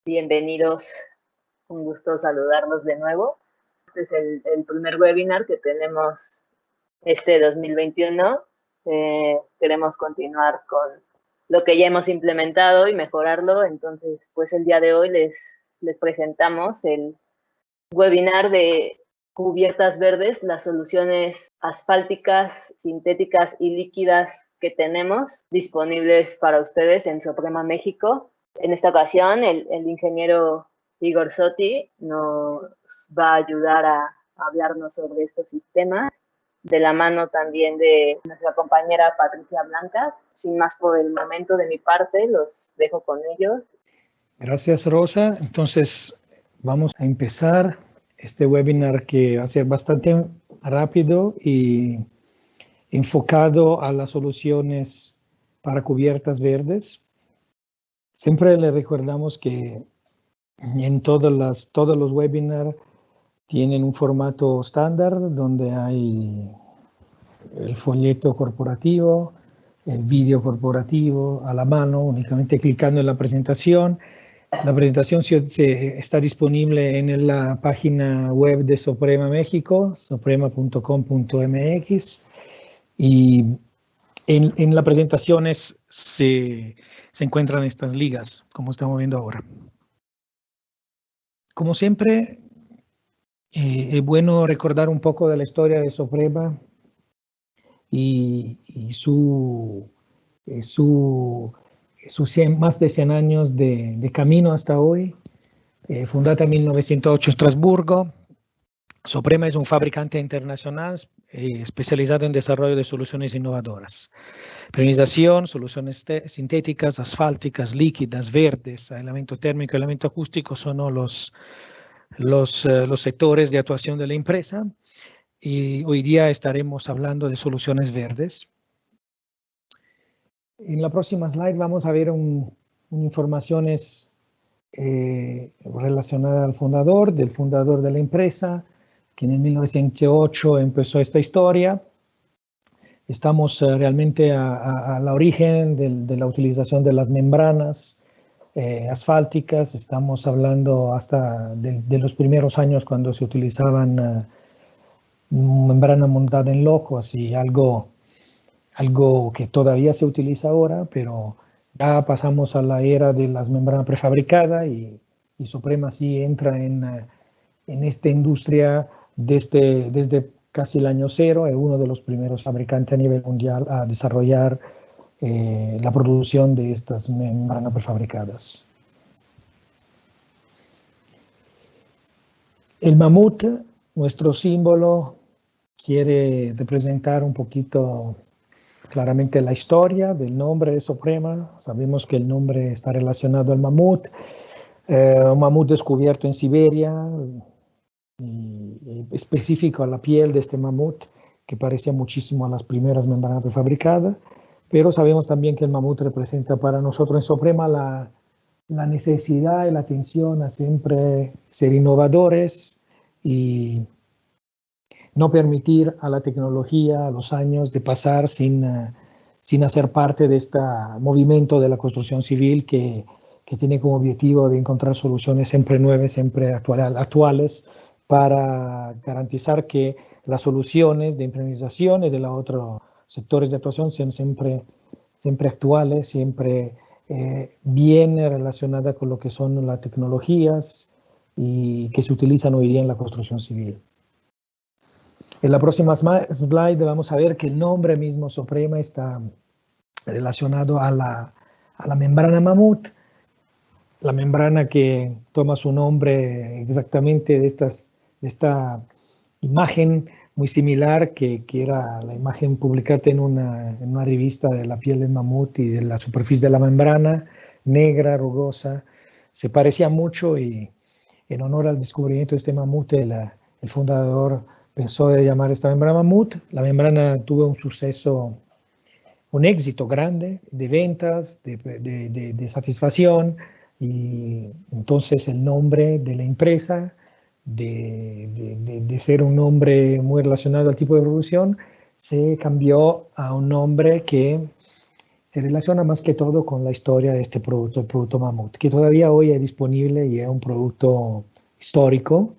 Bienvenidos, un gusto saludarlos de nuevo. Este es el primer webinar que tenemos este 2021. Queremos continuar con lo que ya hemos implementado y mejorarlo. Entonces, pues el día de hoy les presentamos el webinar de cubiertas verdes, las soluciones asfálticas, sintéticas y líquidas que tenemos disponibles para ustedes en Soprema México. En esta ocasión, el ingeniero Igor Sotti nos va a ayudar a hablarnos sobre estos sistemas, de la mano también de nuestra compañera Patricia Blanca. Sin más por el momento de mi parte, los dejo con ellos. Gracias, Rosa. Entonces, vamos a empezar este webinar que va a ser bastante rápido y enfocado a las soluciones para cubiertas verdes. Siempre le recordamos que en todos los webinars tienen un formato estándar donde hay el folleto corporativo, el vídeo corporativo a la mano, únicamente clicando en la presentación. La presentación está disponible en la página web de Soprema México, soprema.com.mx, y en las presentaciones se encuentran estas ligas, como estamos viendo ahora. Como siempre, es bueno recordar un poco de la historia de Soprema y sus más de 100 años de camino hasta hoy. Fundada en 1908 en Estrasburgo, Soprema es un fabricante internacional especializado en desarrollo de soluciones innovadoras. Permeabilización, soluciones sintéticas, asfálticas, líquidas, verdes, aislamiento térmico, aislamiento acústico son los sectores de actuación de la empresa. Y hoy día estaremos hablando de soluciones verdes. En la próxima slide vamos a ver informaciones relacionadas al fundador, del fundador de la empresa, que en el 1908 empezó esta historia. Estamos realmente a la origen de la utilización de las membranas asfálticas. Estamos hablando hasta de los primeros años cuando se utilizaban membrana montada en loco, así algo que todavía se utiliza ahora, pero ya pasamos a la era de las membranas prefabricadas y Soprema sí entra en esta industria desde casi el año cero. Es uno de los primeros fabricantes a nivel mundial a desarrollar la producción de estas membranas prefabricadas. El mamut, nuestro símbolo, quiere representar un poquito claramente la historia del nombre de Soprema. Sabemos que el nombre está relacionado al mamut, un mamut descubierto en Siberia, y específico a la piel de este mamut, que parecía muchísimo a las primeras membranas prefabricadas, pero sabemos también que el mamut representa para nosotros en Soprema la necesidad y la atención a siempre ser innovadores y no permitir a la tecnología, a los años, de pasar sin hacer parte de este movimiento de la construcción civil que tiene como objetivo de encontrar soluciones siempre nuevas, siempre actuales, para garantizar que las soluciones de implementación y de los otros sectores de actuación sean siempre actuales, siempre bien relacionadas con lo que son las tecnologías y que se utilizan hoy día en la construcción civil. En la próxima slide vamos a ver que el nombre mismo Soprema está relacionado a la membrana mamut, la membrana que toma su nombre exactamente de esta imagen muy similar que era la imagen publicada en una revista de la piel del mamut y de la superficie de la membrana, negra, rugosa. Se parecía mucho y en honor al descubrimiento de este mamut, el fundador pensó de llamar esta membrana mamut. La membrana tuvo un éxito grande de ventas, de satisfacción, y entonces el nombre de la empresa, de ser un nombre muy relacionado al tipo de producción, se cambió a un nombre que se relaciona más que todo con la historia de este producto, el producto Mamut, que todavía hoy es disponible y es un producto histórico.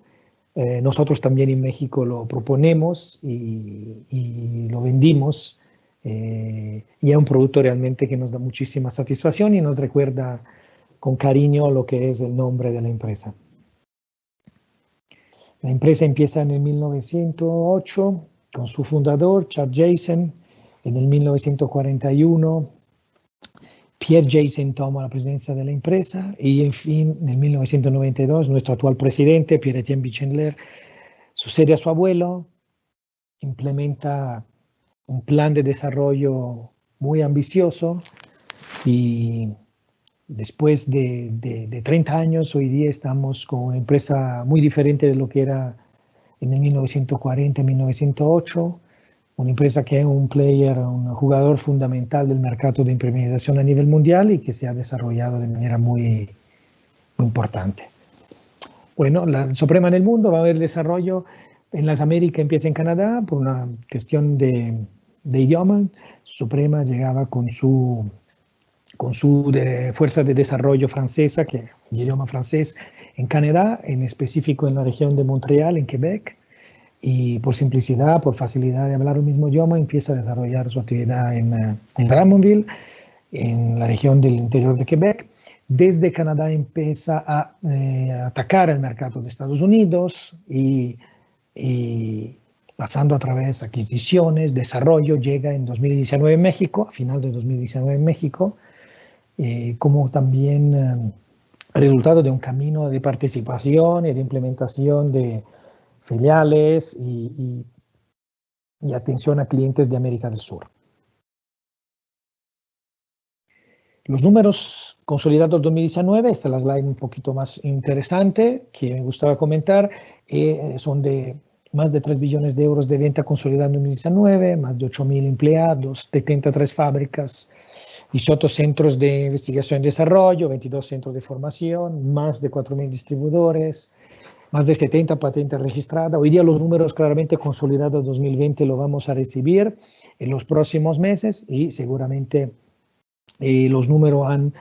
Nosotros también en México lo proponemos y lo vendimos. Y es un producto realmente que nos da muchísima satisfacción y nos recuerda con cariño lo que es el nombre de la empresa. La empresa empieza en el 1908 con su fundador, Chad Jason. En el 1941, Pierre Jason toma la presidencia de la empresa y, en fin, en el 1992, nuestro actual presidente, Pierre-Étienne Bichendler, sucede a su abuelo, implementa un plan de desarrollo muy ambicioso y después de 30 años, hoy día estamos con una empresa muy diferente de lo que era en el 1940-1908, una empresa que es un player, un jugador fundamental del mercado de impermeabilización a nivel mundial y que se ha desarrollado de manera muy importante. Bueno, la Soprema en el mundo va a haber desarrollo en las Américas, empieza en Canadá por una cuestión de idioma. Soprema llegaba con su fuerza de desarrollo francesa, que el idioma francés, en Canadá, en específico en la región de Montreal, en Quebec, y por simplicidad, por facilidad de hablar el mismo idioma, empieza a desarrollar su actividad en Drummondville, en la región del interior de Quebec. Desde Canadá empieza a atacar el mercado de Estados Unidos y pasando a través de adquisiciones, desarrollo, llega en 2019 en México, a final de 2019 en México, como también resultado de un camino de participación y de implementación de filiales y atención a clientes de América del Sur. Los números consolidados 2019, esta es la slide un poquito más interesante que me gustaba comentar, son de más de 3 billones de euros de venta consolidada en 2019, más de 8.000 empleados, 73 fábricas, 18 centros de investigación y desarrollo, 22 centros de formación, más de 4.000 distribuidores, más de 70 patentes registradas. Hoy día los números claramente consolidados 2020 lo vamos a recibir en los próximos meses y seguramente los números han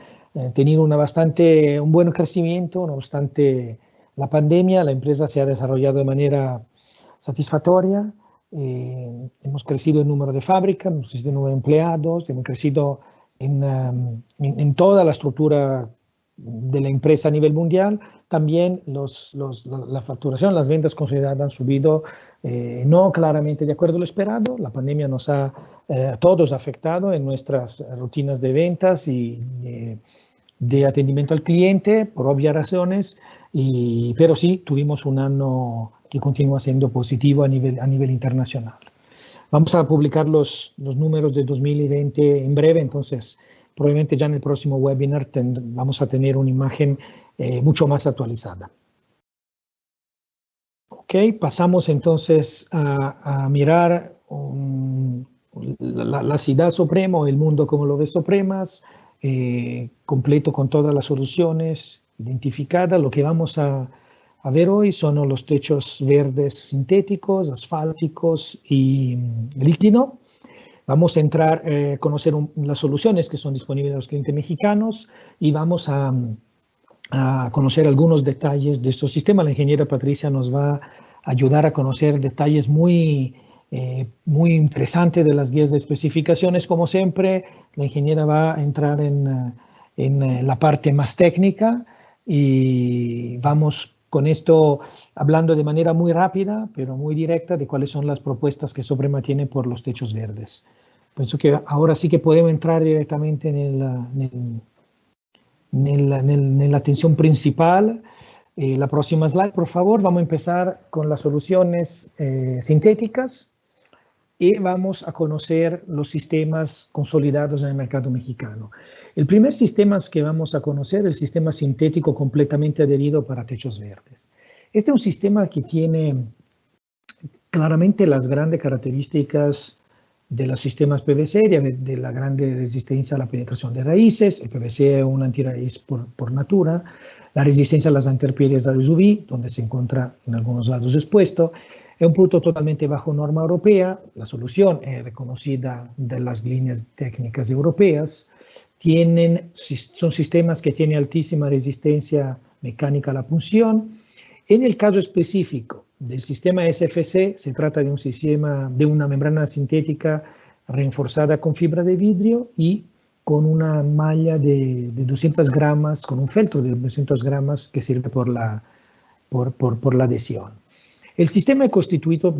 tenido un buen crecimiento, no obstante la pandemia. La empresa se ha desarrollado de manera satisfactoria. Hemos crecido en número de fábricas, hemos crecido en número de empleados, hemos crecido en toda la estructura de la empresa a nivel mundial. También la facturación, las ventas consolidadas han subido, no claramente de acuerdo a lo esperado. La pandemia nos ha todos afectado en nuestras rutinas de ventas y de atendimiento al cliente, por obvias razones, pero sí tuvimos un año que continúa siendo positivo a nivel internacional. Vamos a publicar los números de 2020 en breve, entonces probablemente ya en el próximo webinar vamos a tener una imagen mucho más actualizada. Ok, pasamos entonces a mirar la ciudad Soprema o el mundo como lo ve Sopremas, completo con todas las soluciones identificadas. Lo que vamos a ver hoy son los techos verdes sintéticos, asfálticos y líquido. Vamos a entrar a conocer las soluciones que son disponibles a los clientes mexicanos y vamos a conocer algunos detalles de estos sistemas. La ingeniera Patricia nos va a ayudar a conocer detalles muy interesantes de las guías de especificaciones. Como siempre, la ingeniera va a entrar en la parte más técnica y vamos con esto hablando de manera muy rápida, pero muy directa, de cuáles son las propuestas que Soprema tiene por los techos verdes. Pienso que ahora sí que podemos entrar directamente en la atención principal. La próxima slide, por favor. Vamos a empezar con las soluciones sintéticas y vamos a conocer los sistemas consolidados en el mercado mexicano. El primer sistema que vamos a conocer es el sistema sintético completamente adherido para techos verdes. Este es un sistema que tiene claramente las grandes características de los sistemas PVC, de la grande resistencia a la penetración de raíces. El PVC es un antiraíz por natura. La resistencia a las intemperies de la UV, donde se encuentra en algunos lados expuesto. Es un producto totalmente bajo norma europea, la solución es reconocida de las líneas técnicas europeas, son sistemas que tienen altísima resistencia mecánica a la punción. En el caso específico del sistema SFC, se trata de un sistema de una membrana sintética reforzada con fibra de vidrio y con una malla de 200 gramos, con un feltro de 200 gramos que sirve por la adhesión. El sistema es constituido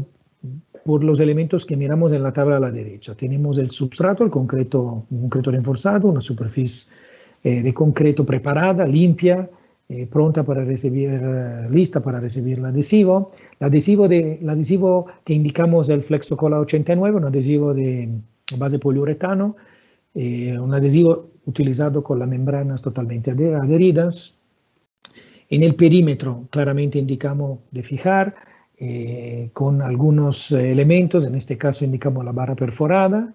por los elementos que miramos en la tabla a la derecha. Tenemos el substrato, un concreto reforzado, una superficie de concreto preparada, limpia, pronta para recibir, lista para recibir el adhesivo. El adhesivo que indicamos es el Flexocola 89, un adhesivo de base poliuretano, un adhesivo utilizado con las membranas totalmente adheridas. En el perímetro claramente indicamos de fijar con algunos elementos, en este caso indicamos la barra perforada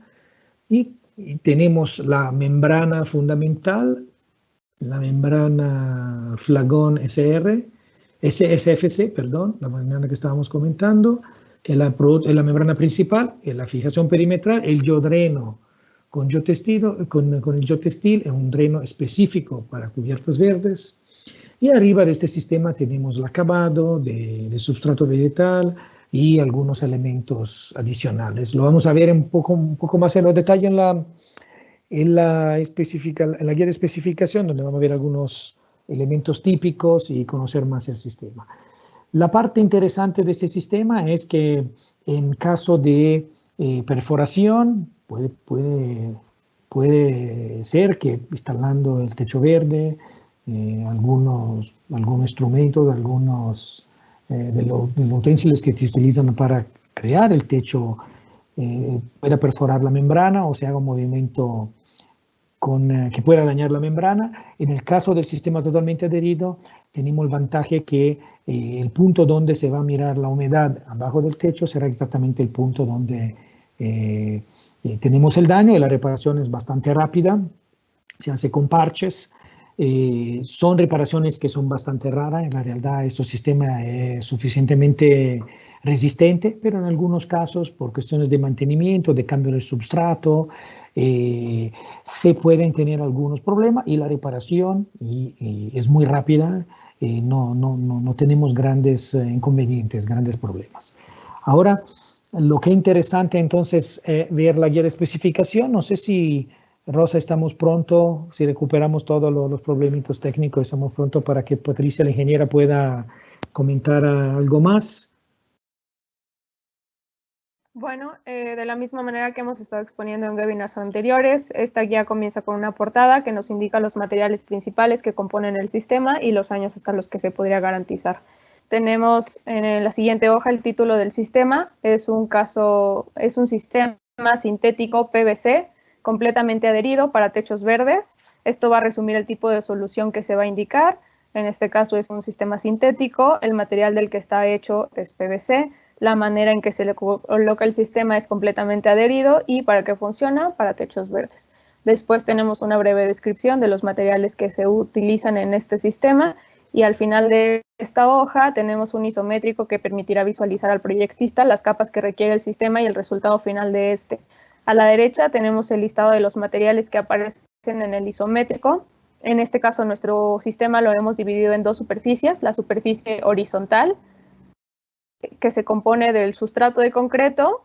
y tenemos la membrana fundamental, la membrana Flagón SFC, perdón, la membrana que estábamos comentando, que es la membrana principal, es la fijación perimetral, el geodreno con el geotextil, es un dreno específico para cubiertas verdes. Y arriba de este sistema tenemos el acabado de substrato vegetal y algunos elementos adicionales. Lo vamos a ver un poco más en detalle en la guía de especificación, donde vamos a ver algunos elementos típicos y conocer más el sistema. La parte interesante de este sistema es que en caso de perforación, puede ser que instalando el techo verde, algunos instrumentos, algunos de los utensilios que se utilizan para crear el techo pueda perforar la membrana o se haga un movimiento que pueda dañar la membrana. En el caso del sistema totalmente adherido, tenemos el vantaje que el punto donde se va a mirar la humedad abajo del techo será exactamente el punto donde tenemos el daño, y la reparación es bastante rápida, se hace con parches. Son reparaciones que son bastante raras, en la realidad este sistema es suficientemente resistente, pero en algunos casos por cuestiones de mantenimiento, de cambio del substrato, se pueden tener algunos problemas y la reparación es muy rápida, no tenemos grandes inconvenientes, grandes problemas. Ahora, lo que es interesante entonces es ver la guía de especificación. No sé si Rosa, estamos pronto, si recuperamos todos los problemitos técnicos, estamos pronto para que Patricia, la ingeniera, pueda comentar algo más. Bueno, de la misma manera que hemos estado exponiendo en webinars anteriores, esta guía comienza con una portada que nos indica los materiales principales que componen el sistema y los años hasta los que se podría garantizar. Tenemos en la siguiente hoja el título del sistema, es un sistema sintético PVC, completamente adherido para techos verdes. Esto va a resumir el tipo de solución que se va a indicar. En este caso es un sistema sintético, el material del que está hecho es PVC, la manera en que se le coloca el sistema es completamente adherido y para qué funciona, para techos verdes. Después tenemos una breve descripción de los materiales que se utilizan en este sistema y al final de esta hoja tenemos un isométrico que permitirá visualizar al proyectista las capas que requiere el sistema y el resultado final de este. A la derecha tenemos el listado de los materiales que aparecen en el isométrico. En este caso, nuestro sistema lo hemos dividido en dos superficies. La superficie horizontal, que se compone del sustrato de concreto.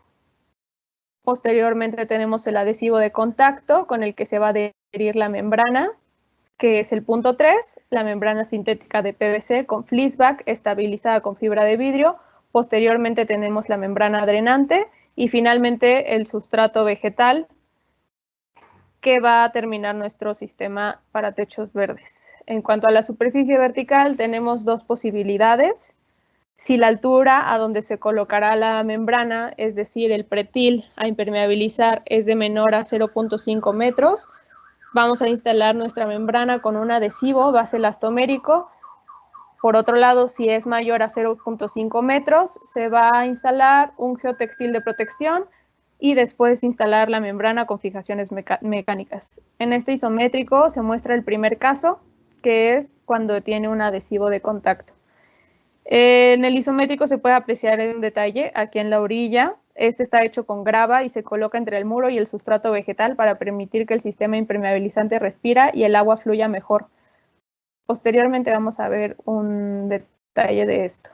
Posteriormente tenemos el adhesivo de contacto con el que se va a adherir la membrana, que es el punto 3, la membrana sintética de PVC con fleeceback estabilizada con fibra de vidrio. Posteriormente tenemos la membrana drenante y finalmente el sustrato vegetal que va a terminar nuestro sistema para techos verdes. En cuanto a la superficie vertical, tenemos dos posibilidades. Si la altura a donde se colocará la membrana, es decir, el pretil a impermeabilizar, es de menor a 0.5 metros, vamos a instalar nuestra membrana con un adhesivo base elastomérico. Por otro lado, si es mayor a 0.5 metros, se va a instalar un geotextil de protección y después instalar la membrana con fijaciones mecánicas. En este isométrico se muestra el primer caso, que es cuando tiene un adhesivo de contacto. En el isométrico se puede apreciar en detalle aquí en la orilla. Este está hecho con grava y se coloca entre el muro y el sustrato vegetal para permitir que el sistema impermeabilizante respira y el agua fluya mejor. Posteriormente vamos a ver un detalle de esto.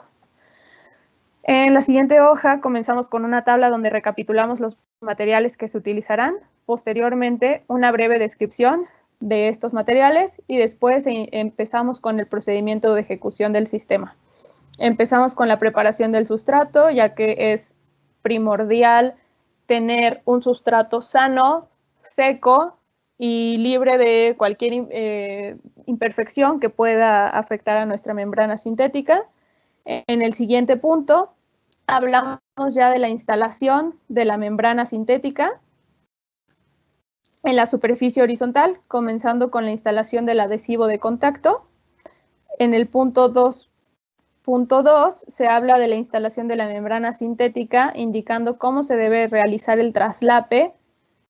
En la siguiente hoja comenzamos con una tabla donde recapitulamos los materiales que se utilizarán. Posteriormente, una breve descripción de estos materiales y después empezamos con el procedimiento de ejecución del sistema. Empezamos con la preparación del sustrato, ya que es primordial tener un sustrato sano, seco y libre de cualquier imperfección que pueda afectar a nuestra membrana sintética. En el siguiente punto hablamos ya de la instalación de la membrana sintética en la superficie horizontal, comenzando con la instalación del adhesivo de contacto. En el punto 2.2 se habla de la instalación de la membrana sintética, indicando cómo se debe realizar el traslape,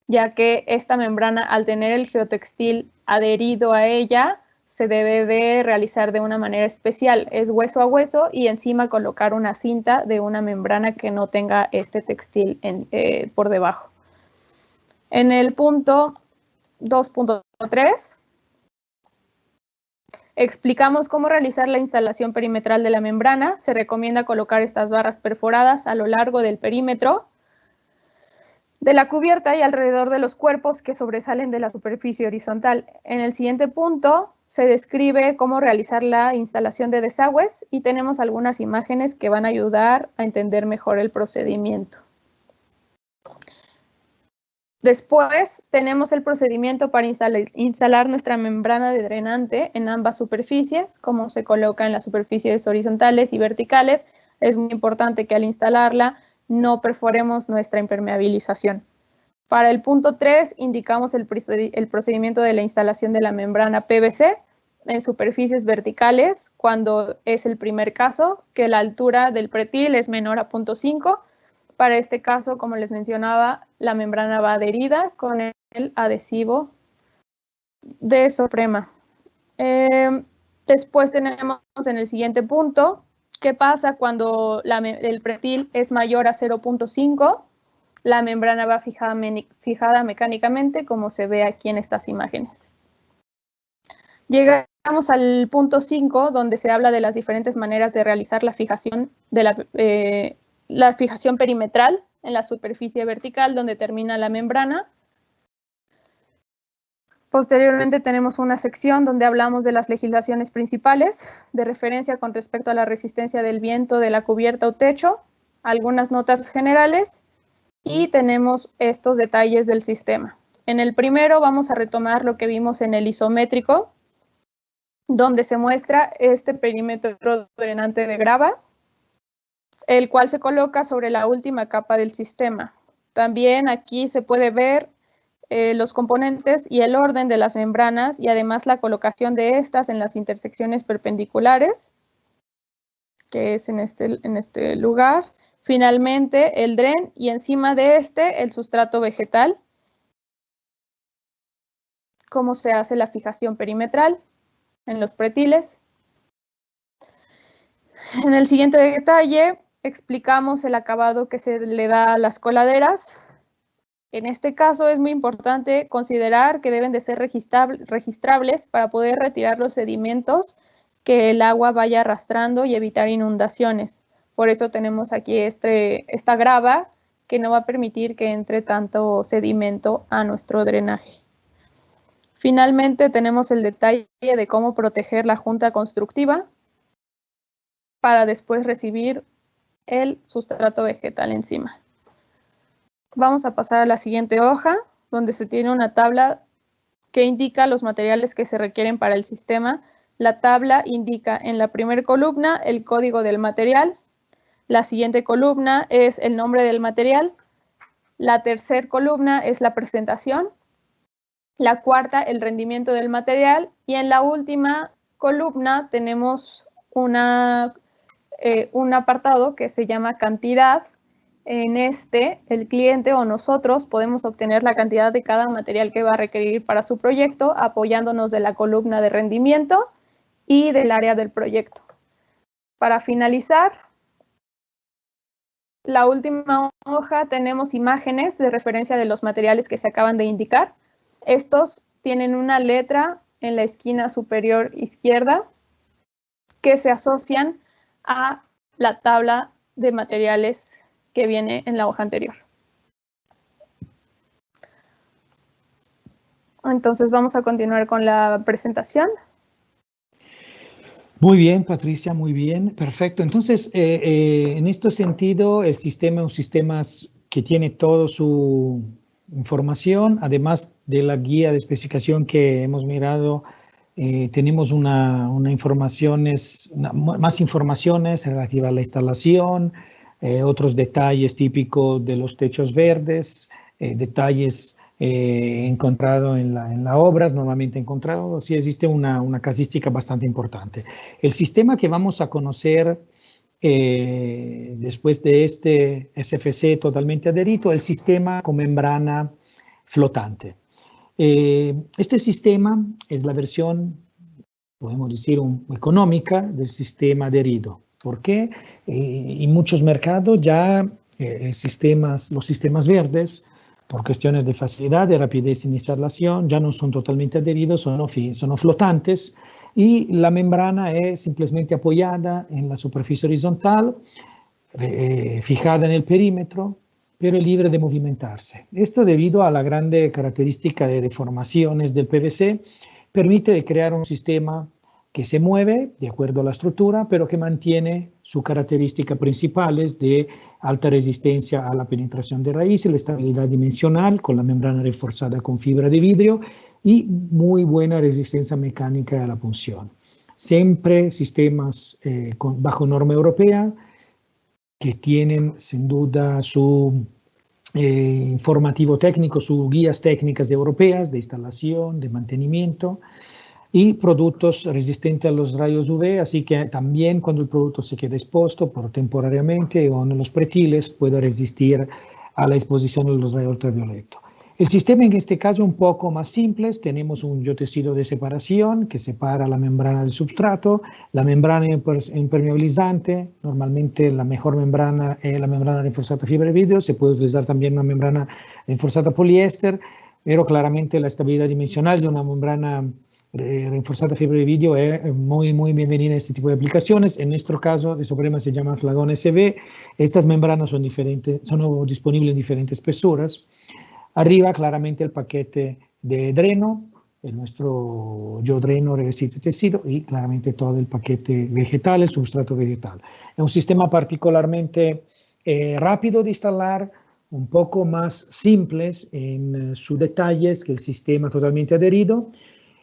ya que esta membrana, al tener el geotextil adherido a ella, se debe de realizar de una manera especial. Es hueso a hueso y encima colocar una cinta de una membrana que no tenga este textil por debajo. En el punto 2.3 explicamos cómo realizar la instalación perimetral de la membrana. Se recomienda colocar estas barras perforadas a lo largo del perímetro de la cubierta y alrededor de los cuerpos que sobresalen de la superficie horizontal. En el siguiente punto se describe cómo realizar la instalación de desagües y tenemos algunas imágenes que van a ayudar a entender mejor el procedimiento. Después tenemos el procedimiento para instalar nuestra membrana de drenante en ambas superficies, como se coloca en las superficies horizontales y verticales. Es muy importante que al instalarla no perforemos nuestra impermeabilización. Para el punto 3 indicamos el procedimiento de la instalación de la membrana PVC en superficies verticales cuando es el primer caso, que la altura del pretil es menor a 0.5. Para este caso, como les mencionaba, la membrana va adherida con el adhesivo de Soprema. Después tenemos en el siguiente punto, ¿qué pasa cuando el pretil es mayor a 0.5? La membrana va fijada mecánicamente, como se ve aquí en estas imágenes. Llegamos al punto 5, donde se habla de las diferentes maneras de realizar la fijación de la fijación perimetral en la superficie vertical donde termina la membrana. Posteriormente tenemos una sección donde hablamos de las legislaciones principales de referencia con respecto a la resistencia del viento de la cubierta o techo, algunas notas generales y tenemos estos detalles del sistema. En el primero vamos a retomar lo que vimos en el isométrico, donde se muestra este perímetro drenante de grava, el cual se coloca sobre la última capa del sistema. También aquí se puede ver los componentes y el orden de las membranas y además la colocación de estas en las intersecciones perpendiculares, que es en este lugar. Finalmente, el dren y encima de este, el sustrato vegetal. Cómo se hace la fijación perimetral en los pretiles. En el siguiente detalle, explicamos el acabado que se le da a las coladeras. En este caso es muy importante considerar que deben de ser registrables para poder retirar los sedimentos que el agua vaya arrastrando y evitar inundaciones. Por eso tenemos aquí esta grava que no va a permitir que entre tanto sedimento a nuestro drenaje. Finalmente tenemos el detalle de cómo proteger la junta constructiva para después recibir el sustrato vegetal encima. Vamos a pasar a la siguiente hoja, donde se tiene una tabla que indica los materiales que se requieren para el sistema. La tabla indica en la primera columna el código del material, la siguiente columna es el nombre del material, la tercera columna es la presentación, la cuarta el rendimiento del material y en la última columna tenemos un apartado que se llama cantidad. En el cliente o nosotros podemos obtener la cantidad de cada material que va a requerir para su proyecto apoyándonos de la columna de rendimiento y del área del proyecto. Para finalizar, la última hoja tenemos imágenes de referencia de los materiales que se acaban de indicar. Estos tienen una letra en la esquina superior izquierda que se asocian a la tabla de materiales que viene en la hoja anterior. Entonces vamos a continuar con la presentación. Muy bien, Patricia, muy bien, perfecto. Entonces, en este sentido, el sistema es un sistema que tiene toda su información, además de la guía de especificación que hemos mirado. Tenemos más informaciones relativas a la instalación, otros detalles típicos de los techos verdes, detalles encontrados en la obra, normalmente encontrados. Sí existe una casística bastante importante. El sistema que vamos a conocer después de este SFC totalmente adherido, el sistema con membrana flotante. Este sistema es la versión, podemos decir, económica del sistema adherido. ¿Por qué? En muchos mercados ya los sistemas verdes, por cuestiones de facilidad, de rapidez en instalación, ya no son totalmente adheridos, son flotantes y la membrana es simplemente apoyada en la superficie horizontal, fijada en el perímetro, pero libre de movimentarse. Esto, debido a la grande característica de deformaciones del PVC, permite crear un sistema que se mueve de acuerdo a la estructura, pero que mantiene sus características principales de alta resistencia a la penetración de raíces, la estabilidad dimensional con la membrana reforzada con fibra de vidrio y muy buena resistencia mecánica a la punción. Siempre sistemas bajo norma europea, que tienen sin duda su informativo técnico, sus guías técnicas europeas de instalación, de mantenimiento y productos resistentes a los rayos UV, así que también cuando el producto se queda expuesto temporariamente o en los pretiles puede resistir a la exposición de los rayos ultravioletos. El sistema en este caso es un poco más simple. Tenemos un geotecido de separación que separa la membrana del substrato, la membrana impermeabilizante. Normalmente la mejor membrana es la membrana reforzada fibra de vidrio. Se puede utilizar también una membrana reforzada poliéster, pero claramente la estabilidad dimensional de una membrana reforzada fibra de vidrio es muy bienvenida a este tipo de aplicaciones. En nuestro caso, de Soprema se llama Flagón SB. Estas membranas son disponibles en diferentes espesuras. Arriba claramente el paquete de dreno, nuestro geodreno revestido de tecido y claramente todo el paquete vegetal, el substrato vegetal. Es un sistema particularmente rápido de instalar, un poco más simple en sus detalles que el sistema totalmente adherido.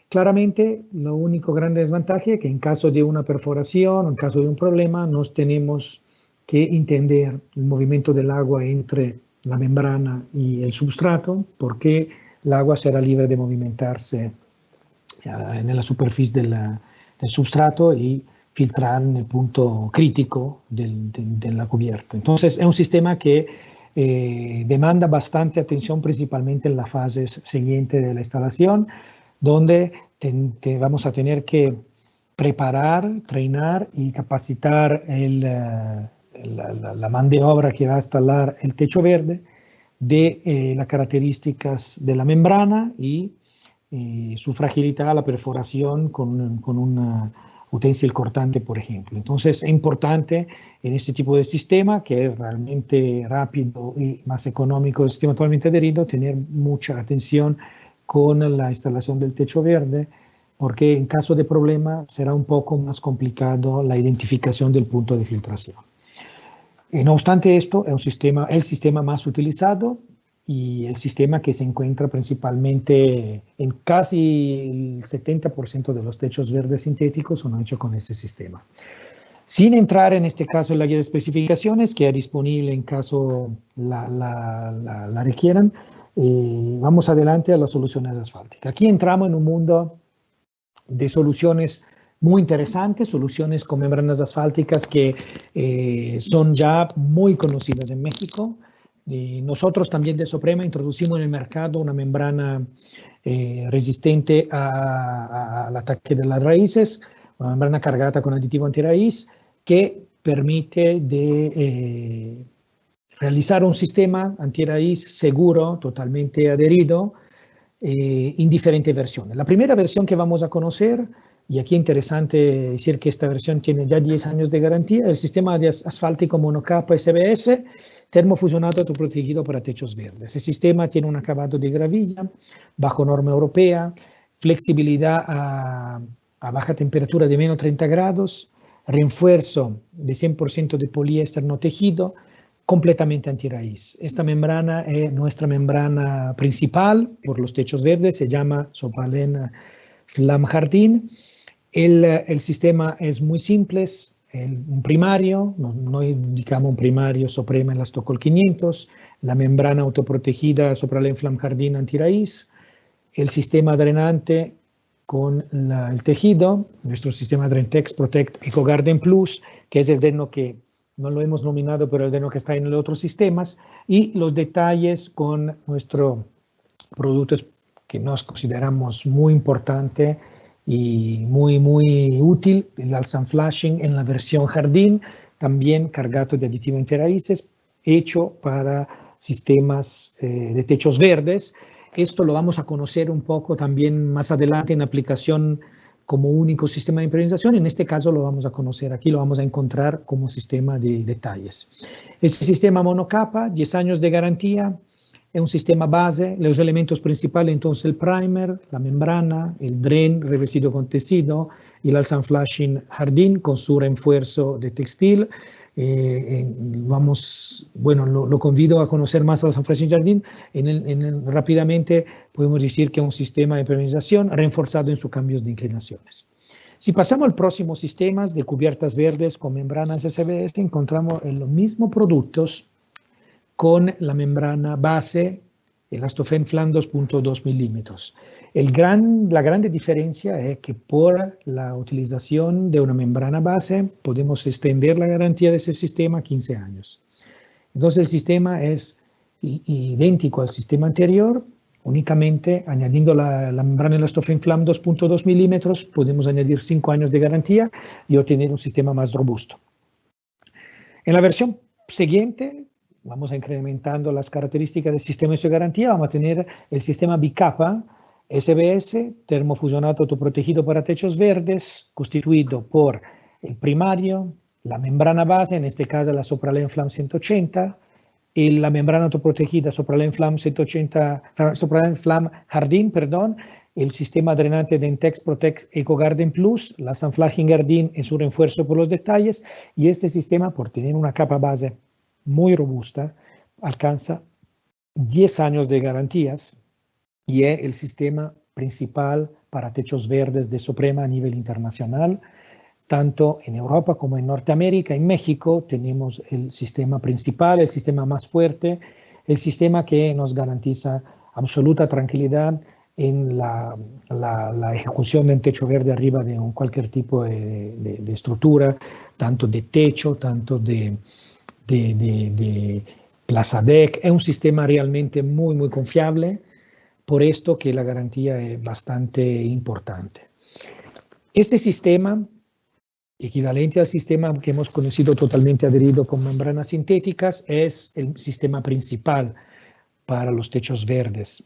Claramente, lo único grande desventaja es que en caso de una perforación o en caso de un problema, nos tenemos que entender el movimiento del agua entre la membrana y el substrato, porque el agua será libre de movimentarse en la superficie del substrato y filtrar en el punto crítico de la cubierta. Entonces, es un sistema que demanda bastante atención, principalmente en las fases siguientes de la instalación, donde vamos a tener que preparar, entrenar y capacitar la mano de obra que va a instalar el techo verde de las características de la membrana y su fragilidad a la perforación con un utensilio cortante, por ejemplo. Entonces es importante en este tipo de sistema, que es realmente rápido y más económico del sistema actualmente adherido, tener mucha atención con la instalación del techo verde, porque en caso de problema será un poco más complicado la identificación del punto de filtración. No obstante esto, es el sistema más utilizado y el sistema que se encuentra principalmente en casi el 70% de los techos verdes sintéticos son hechos con este sistema. Sin entrar en este caso en la guía de especificaciones, que es disponible en caso la requieran, vamos adelante a las soluciones asfálticas. Aquí entramos en un mundo de soluciones muy interesantes, soluciones con membranas asfálticas que son ya muy conocidas en México. Nosotros también de Soprema introducimos en el mercado una membrana resistente al ataque de las raíces, una membrana cargada con aditivo antiraíz, que permite realizar un sistema antiraíz seguro, totalmente adherido, en diferentes versiones. La primera versión que vamos a conocer, y aquí es interesante decir que esta versión tiene ya 10 años de garantía, el sistema de asfáltico monocapa SBS, termofusionado autoprotegido para techos verdes. El sistema tiene un acabado de gravilla, bajo norma europea, flexibilidad a baja temperatura de menos 30 grados, refuerzo de 100% de poliéster no tejido, completamente antiraíz. Esta membrana es nuestra membrana principal por los techos verdes, se llama Sopralen Flam Jardín. El sistema es muy simple, un primario, no indicamos un primario Soprema Elastocol 500, la membrana autoprotegida Sopralen Flam Jardín antiraíz, el sistema drenante con el tejido, nuestro sistema Drentex Protect EcoGarden Plus, que es el dreno que no lo hemos nominado, pero el dreno que está en los otros sistemas, y los detalles con nuestro producto que nos consideramos muy importante y muy útil, el Alsan Flashing en la versión jardín, también cargado de aditivo antiraíces, hecho para sistemas de techos verdes. Esto lo vamos a conocer un poco también más adelante en aplicación como único sistema de impermeabilización. En este caso lo vamos a conocer, aquí lo vamos a encontrar como sistema de detalles. Este sistema monocapa, 10 años de garantía, es un sistema base, los elementos principales entonces el primer, la membrana, el dren revestido con tejido, el Alsan Flashing Jardín con su refuerzo de textil. Lo convido a conocer más al Alsan Flashing Jardín. Rápidamente podemos decir que es un sistema de impermeabilización reforzado en sus cambios de inclinaciones. Si pasamos al próximo sistema de cubiertas verdes con membranas SBS, encontramos los mismos productos con la membrana base, el Elastofan Flam 2.2 milímetros. La grande diferencia es que por la utilización de una membrana base podemos extender la garantía de ese sistema a 15 años. Entonces el sistema es idéntico al sistema anterior, únicamente añadiendo la membrana Elastofan Flam 2.2 milímetros podemos añadir 5 años de garantía y obtener un sistema más robusto. En la versión siguiente, vamos a incrementando las características del sistema de garantía, vamos a tener el sistema bicapa SBS, termofusionado autoprotegido para techos verdes, constituido por el primario, la membrana base, en este caso la Sopralen Flam 180, y la membrana autoprotegida Sopralen Flam 180, Sopralen Flam Jardín, perdón, el sistema drenante Drentex Protect EcoGarden Plus, la Alsan Flashing Jardín en su refuerzo por los detalles, y este sistema, por tener una capa base muy robusta, alcanza 10 años de garantías y es el sistema principal para techos verdes de Soprema a nivel internacional. Tanto en Europa como en Norteamérica, en México, tenemos el sistema principal, el sistema más fuerte, el sistema que nos garantiza absoluta tranquilidad en la ejecución de un techo verde arriba de cualquier tipo de estructura, tanto de techo, tanto de Plaza Deck. Es un sistema realmente muy confiable, por esto que la garantía es bastante importante. Este sistema, equivalente al sistema que hemos conocido totalmente adherido con membranas sintéticas, es el sistema principal para los techos verdes.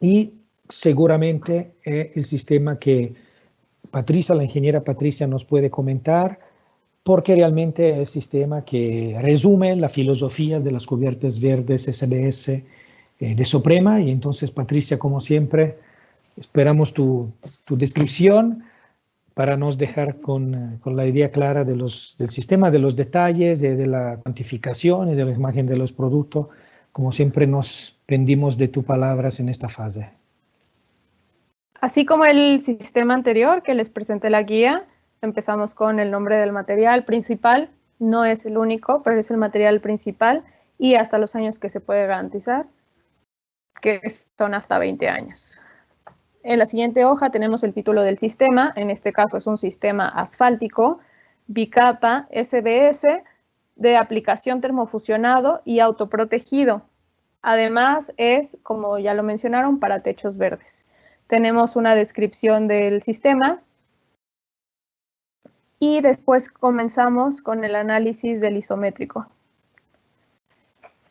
Y seguramente es el sistema que Patricia, la ingeniera Patricia, nos puede comentar, porque realmente es el sistema que resume la filosofía de las cubiertas verdes SBS de Soprema. Y entonces, Patricia, como siempre, esperamos tu descripción para nos dejar con la idea clara del sistema, de los detalles, de la cuantificación y de la imagen de los productos. Como siempre, nos pendimos de tus palabras en esta fase. Así como el sistema anterior que les presenté la guía, empezamos con el nombre del material principal. No es el único, pero es el material principal y hasta los años que se puede garantizar, que son hasta 20 años. En la siguiente hoja tenemos el título del sistema. En este caso es un sistema asfáltico, bicapa SBS, de aplicación termofusionado y autoprotegido. Además es, como ya lo mencionaron, para techos verdes. Tenemos una descripción del sistema. Y después comenzamos con el análisis del isométrico.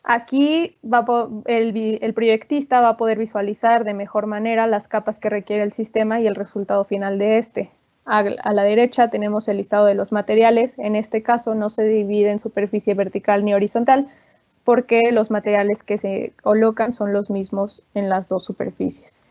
Aquí el proyectista va a poder visualizar de mejor manera las capas que requiere el sistema y el resultado final de este. A la derecha tenemos el listado de los materiales. En este caso no se divide en superficie vertical ni horizontal, porque los materiales que se colocan son los mismos en las dos superficies.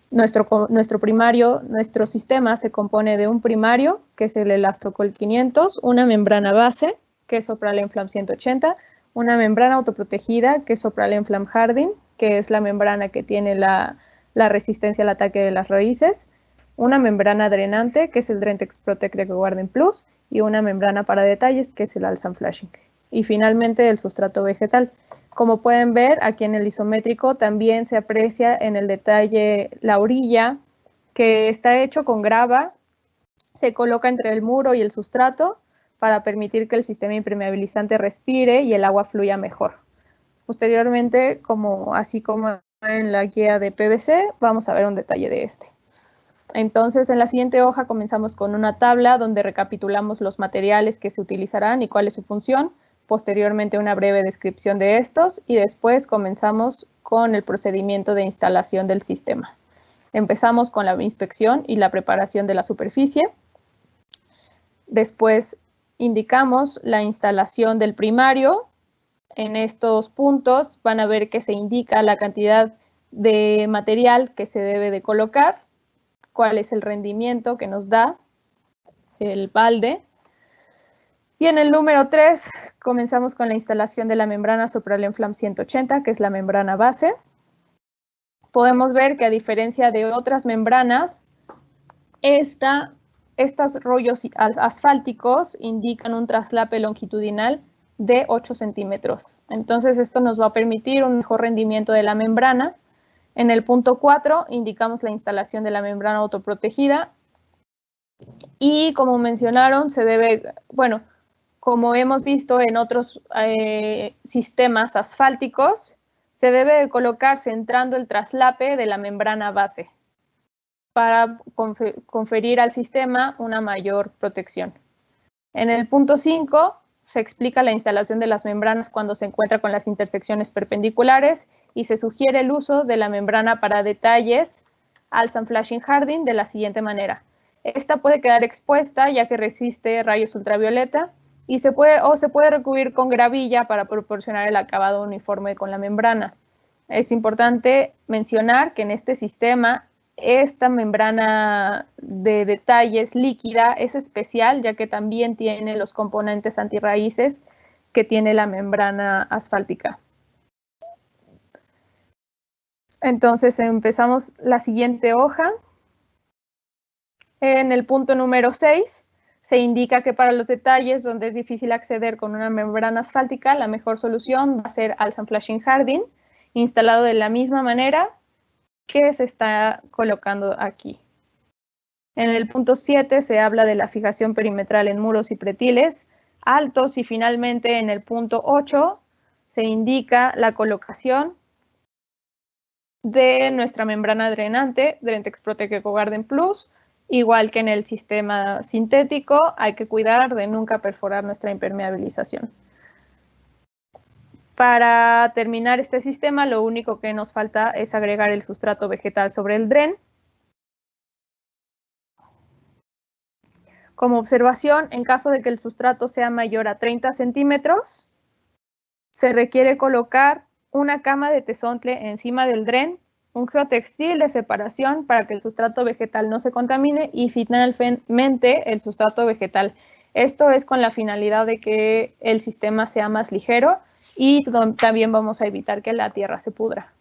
Nuestro sistema se compone de un primario, que es el Elastocol 500, una membrana base, que es Sopralenflam 180, una membrana autoprotegida, que es Sopralenflam Hardin, que es la membrana que tiene la resistencia al ataque de las raíces, una membrana drenante, que es el Drentex Protect de EcoGarden Plus, y una membrana para detalles, que es el Alsan Flashing. Y finalmente el sustrato vegetal. Como pueden ver, aquí en el isométrico también se aprecia en el detalle la orilla, que está hecho con grava, se coloca entre el muro y el sustrato para permitir que el sistema impermeabilizante respire y el agua fluya mejor. Posteriormente, así como en la guía de PVC, vamos a ver un detalle de este. Entonces, en la siguiente hoja comenzamos con una tabla donde recapitulamos los materiales que se utilizarán y cuál es su función. Posteriormente, una breve descripción de estos y después comenzamos con el procedimiento de instalación del sistema. Empezamos con la inspección y la preparación de la superficie. Después indicamos la instalación del primario. En estos puntos van a ver que se indica la cantidad de material que se debe de colocar, cuál es el rendimiento que nos da el balde. Y en el número 3 comenzamos con la instalación de la membrana Sopralenflam 180, que es la membrana base. Podemos ver que a diferencia de otras membranas, estos rollos asfálticos indican un traslape longitudinal de 8 centímetros. Entonces esto nos va a permitir un mejor rendimiento de la membrana. En el punto 4 indicamos la instalación de la membrana autoprotegida y como mencionaron, como hemos visto en otros sistemas asfálticos, se debe de colocar centrando el traslape de la membrana base para conferir al sistema una mayor protección. En el punto 5 se explica la instalación de las membranas cuando se encuentra con las intersecciones perpendiculares y se sugiere el uso de la membrana para detalles Alsan Flashing Hardin de la siguiente manera. Esta puede quedar expuesta ya que resiste rayos ultravioleta y se puede recubrir con gravilla para proporcionar el acabado uniforme con la membrana. Es importante mencionar que en este sistema esta membrana de detalles líquida es especial ya que también tiene los componentes antirraíces que tiene la membrana asfáltica. Entonces empezamos la siguiente hoja. En el punto número 6 se indica que para los detalles donde es difícil acceder con una membrana asfáltica, la mejor solución va a ser Alsan Flashing Hardin, instalado de la misma manera que se está colocando aquí. En el punto 7 se habla de la fijación perimetral en muros y pretiles altos y finalmente en el punto 8 se indica la colocación de nuestra membrana drenante, Drentex Protect EcoGarden Plus. Igual que en el sistema sintético, hay que cuidar de nunca perforar nuestra impermeabilización. Para terminar este sistema, lo único que nos falta es agregar el sustrato vegetal sobre el dren. Como observación, en caso de que el sustrato sea mayor a 30 centímetros, se requiere colocar una cama de tezontle encima del dren, un geotextil de separación para que el sustrato vegetal no se contamine y finalmente el sustrato vegetal. Esto es con la finalidad de que el sistema sea más ligero y también vamos a evitar que la tierra se pudra.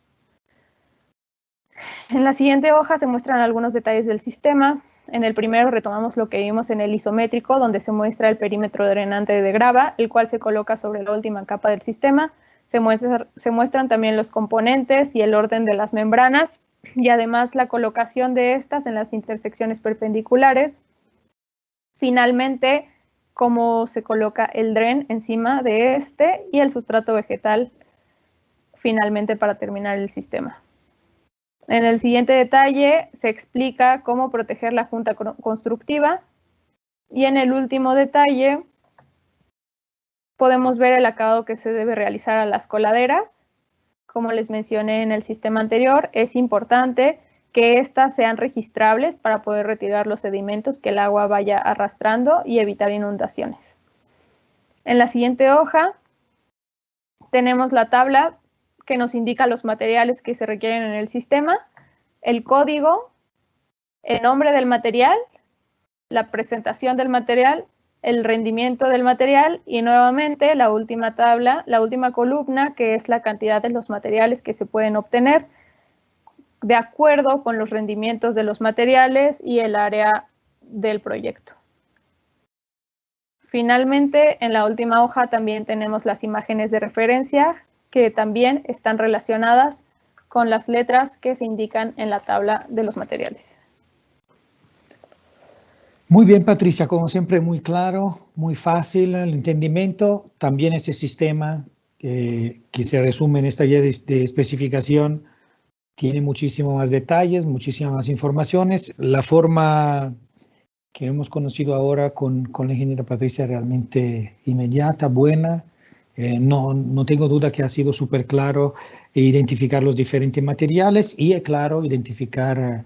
En la siguiente hoja se muestran algunos detalles del sistema. En el primero retomamos lo que vimos en el isométrico, donde se muestra el perímetro drenante de grava, el cual se coloca sobre la última capa del sistema. Se muestran también los componentes y el orden de las membranas y además la colocación de estas en las intersecciones perpendiculares. Finalmente, cómo se coloca el dren encima de este y el sustrato vegetal finalmente para terminar el sistema. En el siguiente detalle se explica cómo proteger la junta constructiva Y en el último detalle podemos ver el acabado que se debe realizar a las coladeras. Como les mencioné en el sistema anterior, es importante que éstas sean registrables para poder retirar los sedimentos que el agua vaya arrastrando y evitar inundaciones. En la siguiente hoja tenemos la tabla que nos indica los materiales que se requieren en el sistema, el código, el nombre del material, la presentación del material, el rendimiento del material y nuevamente la última tabla, la última columna, que es la cantidad de los materiales que se pueden obtener de acuerdo con los rendimientos de los materiales y el área del proyecto. Finalmente, en la última hoja también tenemos las imágenes de referencia que también están relacionadas con las letras que se indican en la tabla de los materiales. Muy bien, Patricia, como siempre, muy claro, muy fácil el entendimiento. También ese sistema que se resume en esta guía de especificación tiene muchísimo más detalles, muchísimas más informaciones. La forma que hemos conocido ahora con la ingeniera Patricia es realmente inmediata, buena. No tengo duda que ha sido súper claro identificar los diferentes materiales y, es claro, identificar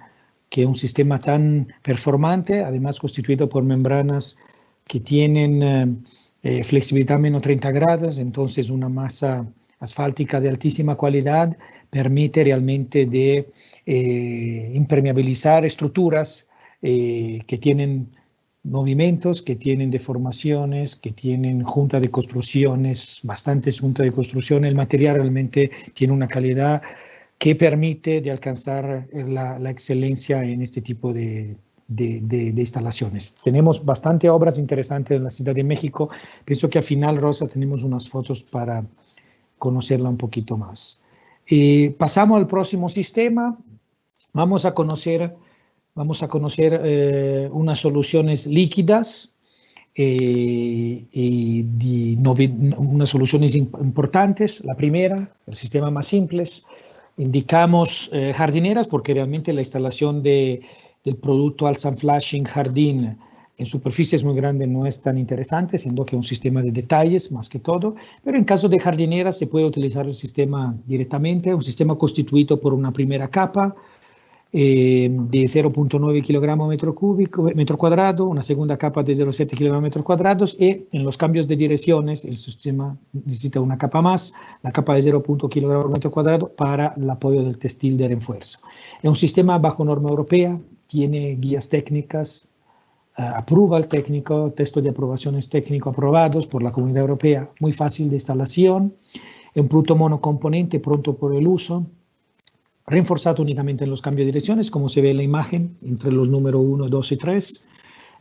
que un sistema tan performante, además constituido por membranas que tienen flexibilidad menos 30 grados, entonces una masa asfáltica de altísima calidad, permite realmente de impermeabilizar estructuras que tienen movimientos, que tienen deformaciones, que tienen junta de construcciones, bastantes juntas de construcción. El material realmente tiene una calidad que permite de alcanzar la excelencia en este tipo de instalaciones. Tenemos bastante obras interesantes en la Ciudad de México. Pienso que al final, Rosa, tenemos unas fotos para conocerla un poquito más. Pasamos al próximo sistema. Vamos a conocer unas soluciones líquidas unas soluciones importantes. La primera, el sistema más simple. Indicamos jardineras porque realmente la instalación del producto al Sun Flashing Jardín en superficies muy grandes no es tan interesante, siendo que es un sistema de detalles más que todo, pero en caso de jardineras se puede utilizar el sistema directamente, un sistema constituido por una primera capa de 0.9 kilogramos metro cuadrado, una segunda capa de 0.7 kilogramos metros cuadrados y en los cambios de direcciones el sistema necesita una capa más, la capa de 0.0 kilogramos metro cuadrado para el apoyo del textil de refuerzo. Es un sistema bajo norma europea, tiene guías técnicas, aprueba técnico, textos de aprobaciones técnicos aprobados por la Comunidad Europea, muy fácil de instalación, es un producto monocomponente pronto por el uso, reforzado únicamente en los cambios de direcciones, como se ve en la imagen, entre los números 1, 2 y 3,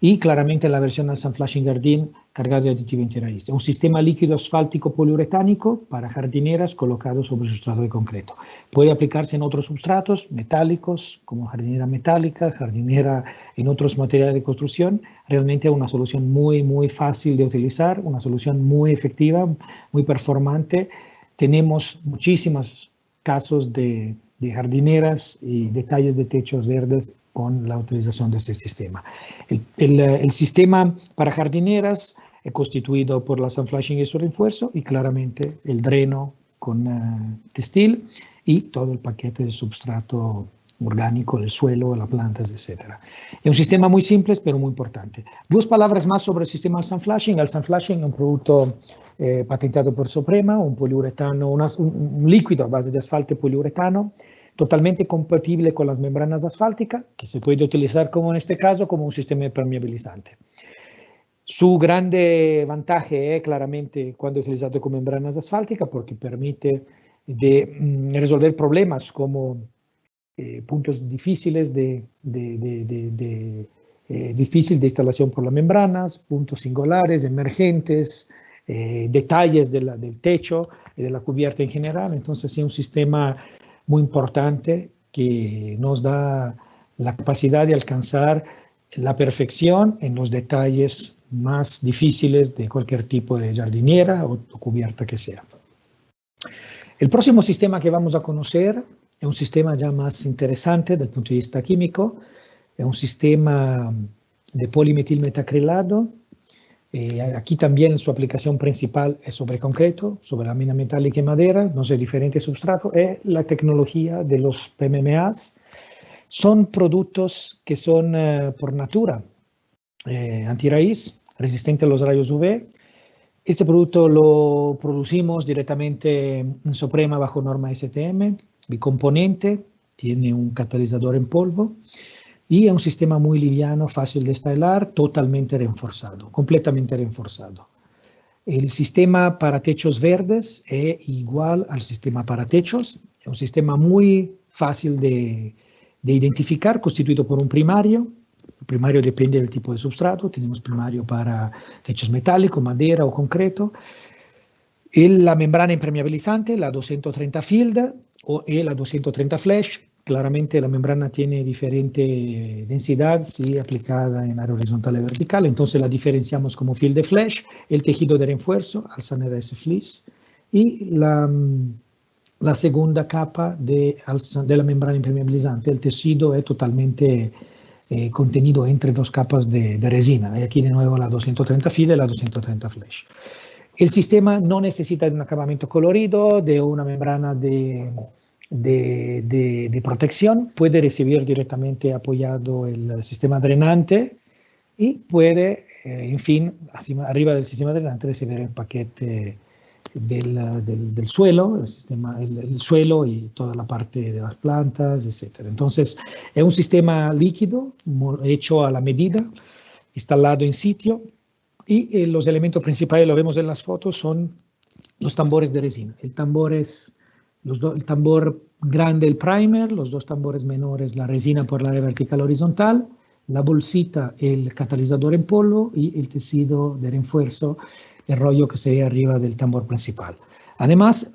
y claramente la versión al Sun Flashing Jardín cargada de aditivo antirraíz. Es un sistema líquido asfáltico poliuretánico para jardineras colocado sobre sustrato de concreto. Puede aplicarse en otros substratos metálicos, como jardinera metálica, jardinera en otros materiales de construcción. Realmente es una solución muy fácil de utilizar, una solución muy efectiva, muy performante. Tenemos muchísimos casos de jardineras y detalles de techos verdes con la utilización de este sistema. El sistema para jardineras es constituido por la Sun Flashing y su refuerzo y claramente el dreno con textil y todo el paquete de substrato orgánico, el suelo, las plantas, etc. Es un sistema muy simple, pero muy importante. Dos palabras más sobre el sistema Sun Flashing. El Sun Flashing es un producto patentado por Suprema, un poliuretano, un líquido a base de asfalto poliuretano, totalmente compatible con las membranas asfálticas, que se puede utilizar, como en este caso, como un sistema impermeabilizante. Su grande vantaje es claramente cuando utilizado con membranas asfálticas, porque permite resolver problemas como puntos difíciles de instalación por las membranas, puntos singulares, emergentes, detalles del techo y de la cubierta en general. Entonces, es un sistema muy importante que nos da la capacidad de alcanzar la perfección en los detalles más difíciles de cualquier tipo de jardinera o cubierta que sea. El próximo sistema que vamos a conocer es un sistema ya más interesante desde el punto de vista químico. Es un sistema de polimetilmetacrilado. Aquí también su aplicación principal es sobre concreto, sobre lámina metálica y madera, no sé, diferentes substratos. Es la tecnología de los PMMAs. Son productos que son por natura antirraíz, resistente a los rayos UV. Este producto lo producimos directamente en Soprema bajo norma STM, bicomponente, tiene un catalizador en polvo y es un sistema muy liviano, fácil de instalar, totalmente reforzado, completamente reforzado. El sistema para techos verdes es igual al sistema para techos, es un sistema muy fácil de identificar, constituido por un primario. El primario depende del tipo de substrato, tenemos primario para techos metálicos, madera o concreto. La membrana impermeabilizante, la 230 Field o la 230 Flash. Claramente la membrana tiene diferente densidad si aplicada en área horizontal y vertical, entonces la diferenciamos como Field de Flash, el tejido de refuerzo, Alsan RS Fleece, y la segunda capa de la membrana impermeabilizante. El tejido es totalmente contenido entre dos capas de resina, y aquí de nuevo la 230 Field y la 230 Flash. El sistema no necesita de un acabamiento colorido, de una membrana de protección, puede recibir directamente apoyado el sistema drenante y puede, en fin, arriba del sistema drenante recibir el paquete del suelo, el suelo y toda la parte de las plantas, etc. Entonces, es un sistema líquido hecho a la medida, instalado en sitio, y los elementos principales, lo vemos en las fotos, son los tambores de resina. El tambor grande, el primer, los dos tambores menores, la resina por la área vertical horizontal, la bolsita, el catalizador en polvo y el tejido de refuerzo, el rollo que se ve arriba del tambor principal. Además,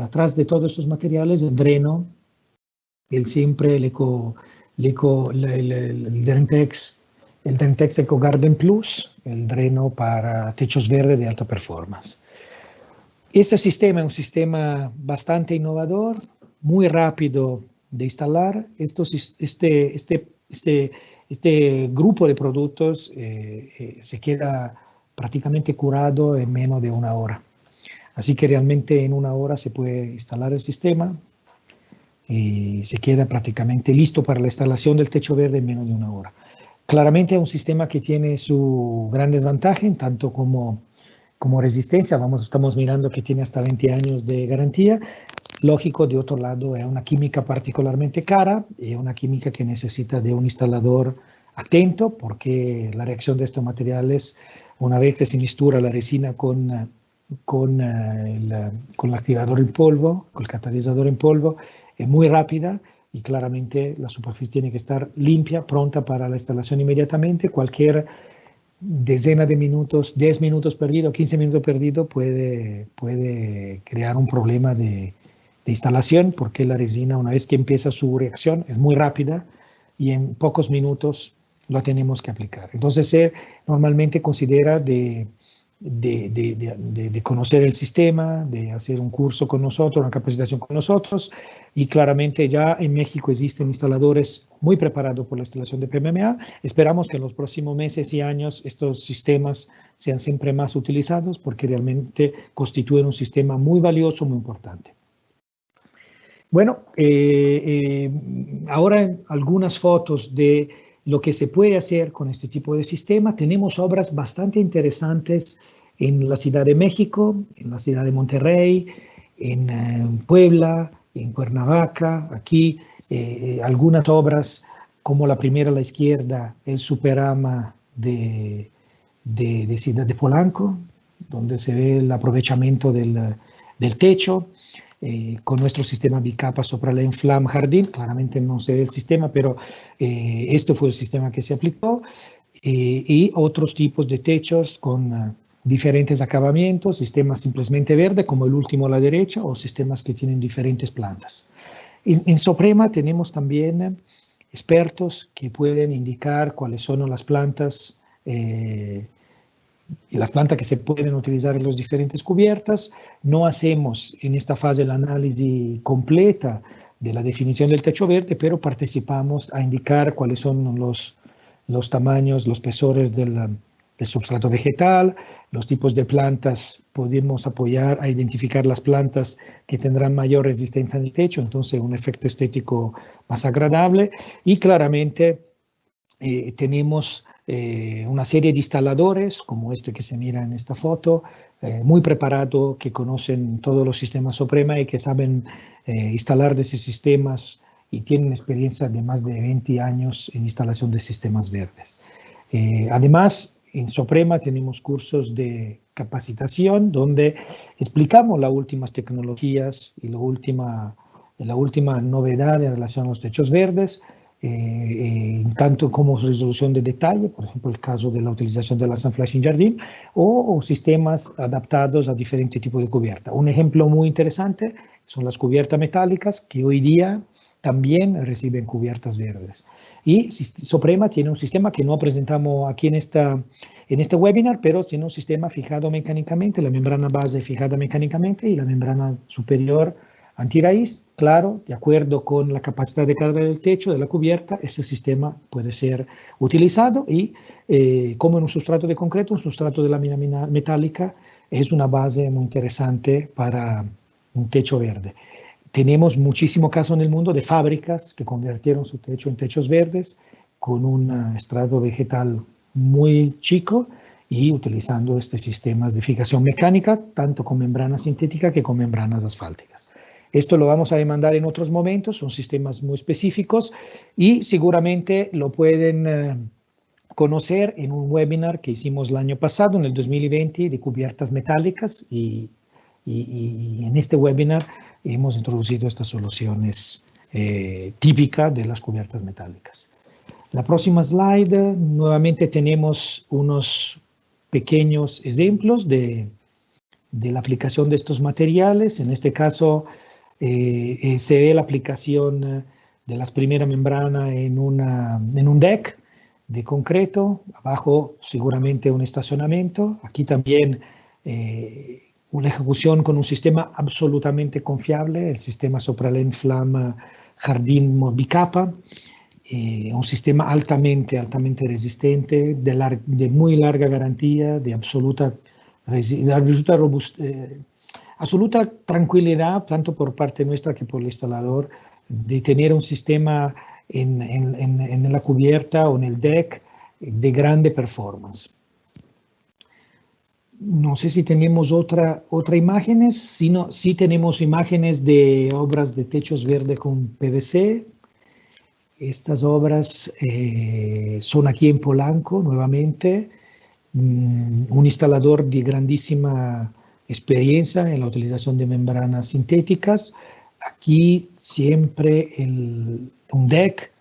atrás de todos estos materiales, el dreno, el Drentex EcoGarden Plus, el dreno para techos verdes de alta performance. Este sistema es un sistema bastante innovador, muy rápido de instalar. Este grupo de productos se queda prácticamente curado en menos de una hora. Así que realmente en una hora se puede instalar el sistema y se queda prácticamente listo para la instalación del techo verde en menos de una hora. Claramente es un sistema que tiene su gran desventaja, tanto como resistencia. Estamos mirando que tiene hasta 20 años de garantía. Lógico, de otro lado, es una química particularmente cara, es una química que necesita de un instalador atento, porque la reacción de estos materiales, una vez que se mistura la resina con el activador en polvo, con el catalizador en polvo, es muy rápida y claramente la superficie tiene que estar limpia, pronta para la instalación inmediatamente. Cualquier decena de minutos, 10 minutos perdido, 15 minutos perdido puede crear un problema de instalación, porque la resina, una vez que empieza su reacción, es muy rápida y en pocos minutos lo tenemos que aplicar. Entonces se normalmente considera de conocer el sistema, de hacer un curso con nosotros, una capacitación con nosotros, y claramente ya en México existen instaladores muy preparados por la instalación de PMMA. Esperamos que en los próximos meses y años estos sistemas sean siempre más utilizados, porque realmente constituyen un sistema muy valioso, muy importante. Bueno, ahora algunas fotos de lo que se puede hacer con este tipo de sistema. Tenemos obras bastante interesantes en la Ciudad de México, en la ciudad de Monterrey, en Puebla, en Cuernavaca. Aquí algunas obras, como la primera a la izquierda, el Superama de Ciudad de Polanco, donde se ve el aprovechamiento del techo. Con nuestro sistema bicapa sopra la Enflam Jardín, claramente no se ve el sistema, pero esto fue el sistema que se aplicó, y otros tipos de techos con diferentes acabamientos, sistemas simplemente verde, como el último a la derecha, o sistemas que tienen diferentes plantas. En Soprema tenemos también expertos que pueden indicar cuáles son las plantas que se pueden utilizar en las diferentes cubiertas. No hacemos en esta fase el análisis completa de la definición del techo verde, pero participamos a indicar cuáles son los tamaños, los espesores del substrato vegetal, los tipos de plantas. Podemos apoyar a identificar las plantas que tendrán mayor resistencia al techo, entonces un efecto estético más agradable. Y claramente tenemos una serie de instaladores, como este que se mira en esta foto, muy preparados, que conocen todos los sistemas Soprema y que saben instalar de esos sistemas y tienen experiencia de más de 20 años en instalación de sistemas verdes. Además, en Soprema tenemos cursos de capacitación donde explicamos las últimas tecnologías y la última novedad en relación a los techos verdes, tanto como resolución de detalle, por ejemplo, el caso de la utilización de la Sunflash en jardín, o sistemas adaptados a diferentes tipos de cubierta. Un ejemplo muy interesante son las cubiertas metálicas, que hoy día también reciben cubiertas verdes. Y Soprema tiene un sistema que no presentamos aquí en este webinar, pero tiene un sistema fijado mecánicamente, la membrana base fijada mecánicamente y la membrana superior antirraíz. Claro, de acuerdo con la capacidad de carga del techo, de la cubierta, ese sistema puede ser utilizado y como en un sustrato de concreto, un sustrato de lámina metálica es una base muy interesante para un techo verde. Tenemos muchísimo caso en el mundo de fábricas que convirtieron su techo en techos verdes con un estrato vegetal muy chico y utilizando estos sistemas de fijación mecánica, tanto con membrana sintética que con membranas asfálticas. Esto lo vamos a demandar en otros momentos, son sistemas muy específicos y seguramente lo pueden conocer en un webinar que hicimos el año pasado, en el 2020, de cubiertas metálicas y en este webinar hemos introducido estas soluciones típicas de las cubiertas metálicas. La próxima slide, nuevamente tenemos unos pequeños ejemplos de la aplicación de estos materiales. En este caso se ve la aplicación de las primeras membranas en un deck de concreto, abajo seguramente un estacionamiento, aquí también una ejecución con un sistema absolutamente confiable, el sistema Sopralén Flam Jardín bicapa, un sistema altamente resistente, de muy larga garantía, de absoluta tranquilidad, tanto por parte nuestra que por el instalador, de tener un sistema en la cubierta o en el deck de grande performance. No sé si tenemos otra imágenes, sí tenemos imágenes de obras de techos verdes con PVC. Estas obras son aquí en Polanco, nuevamente, un instalador de grandísima experiencia en la utilización de membranas sintéticas. Aquí siempre un deck,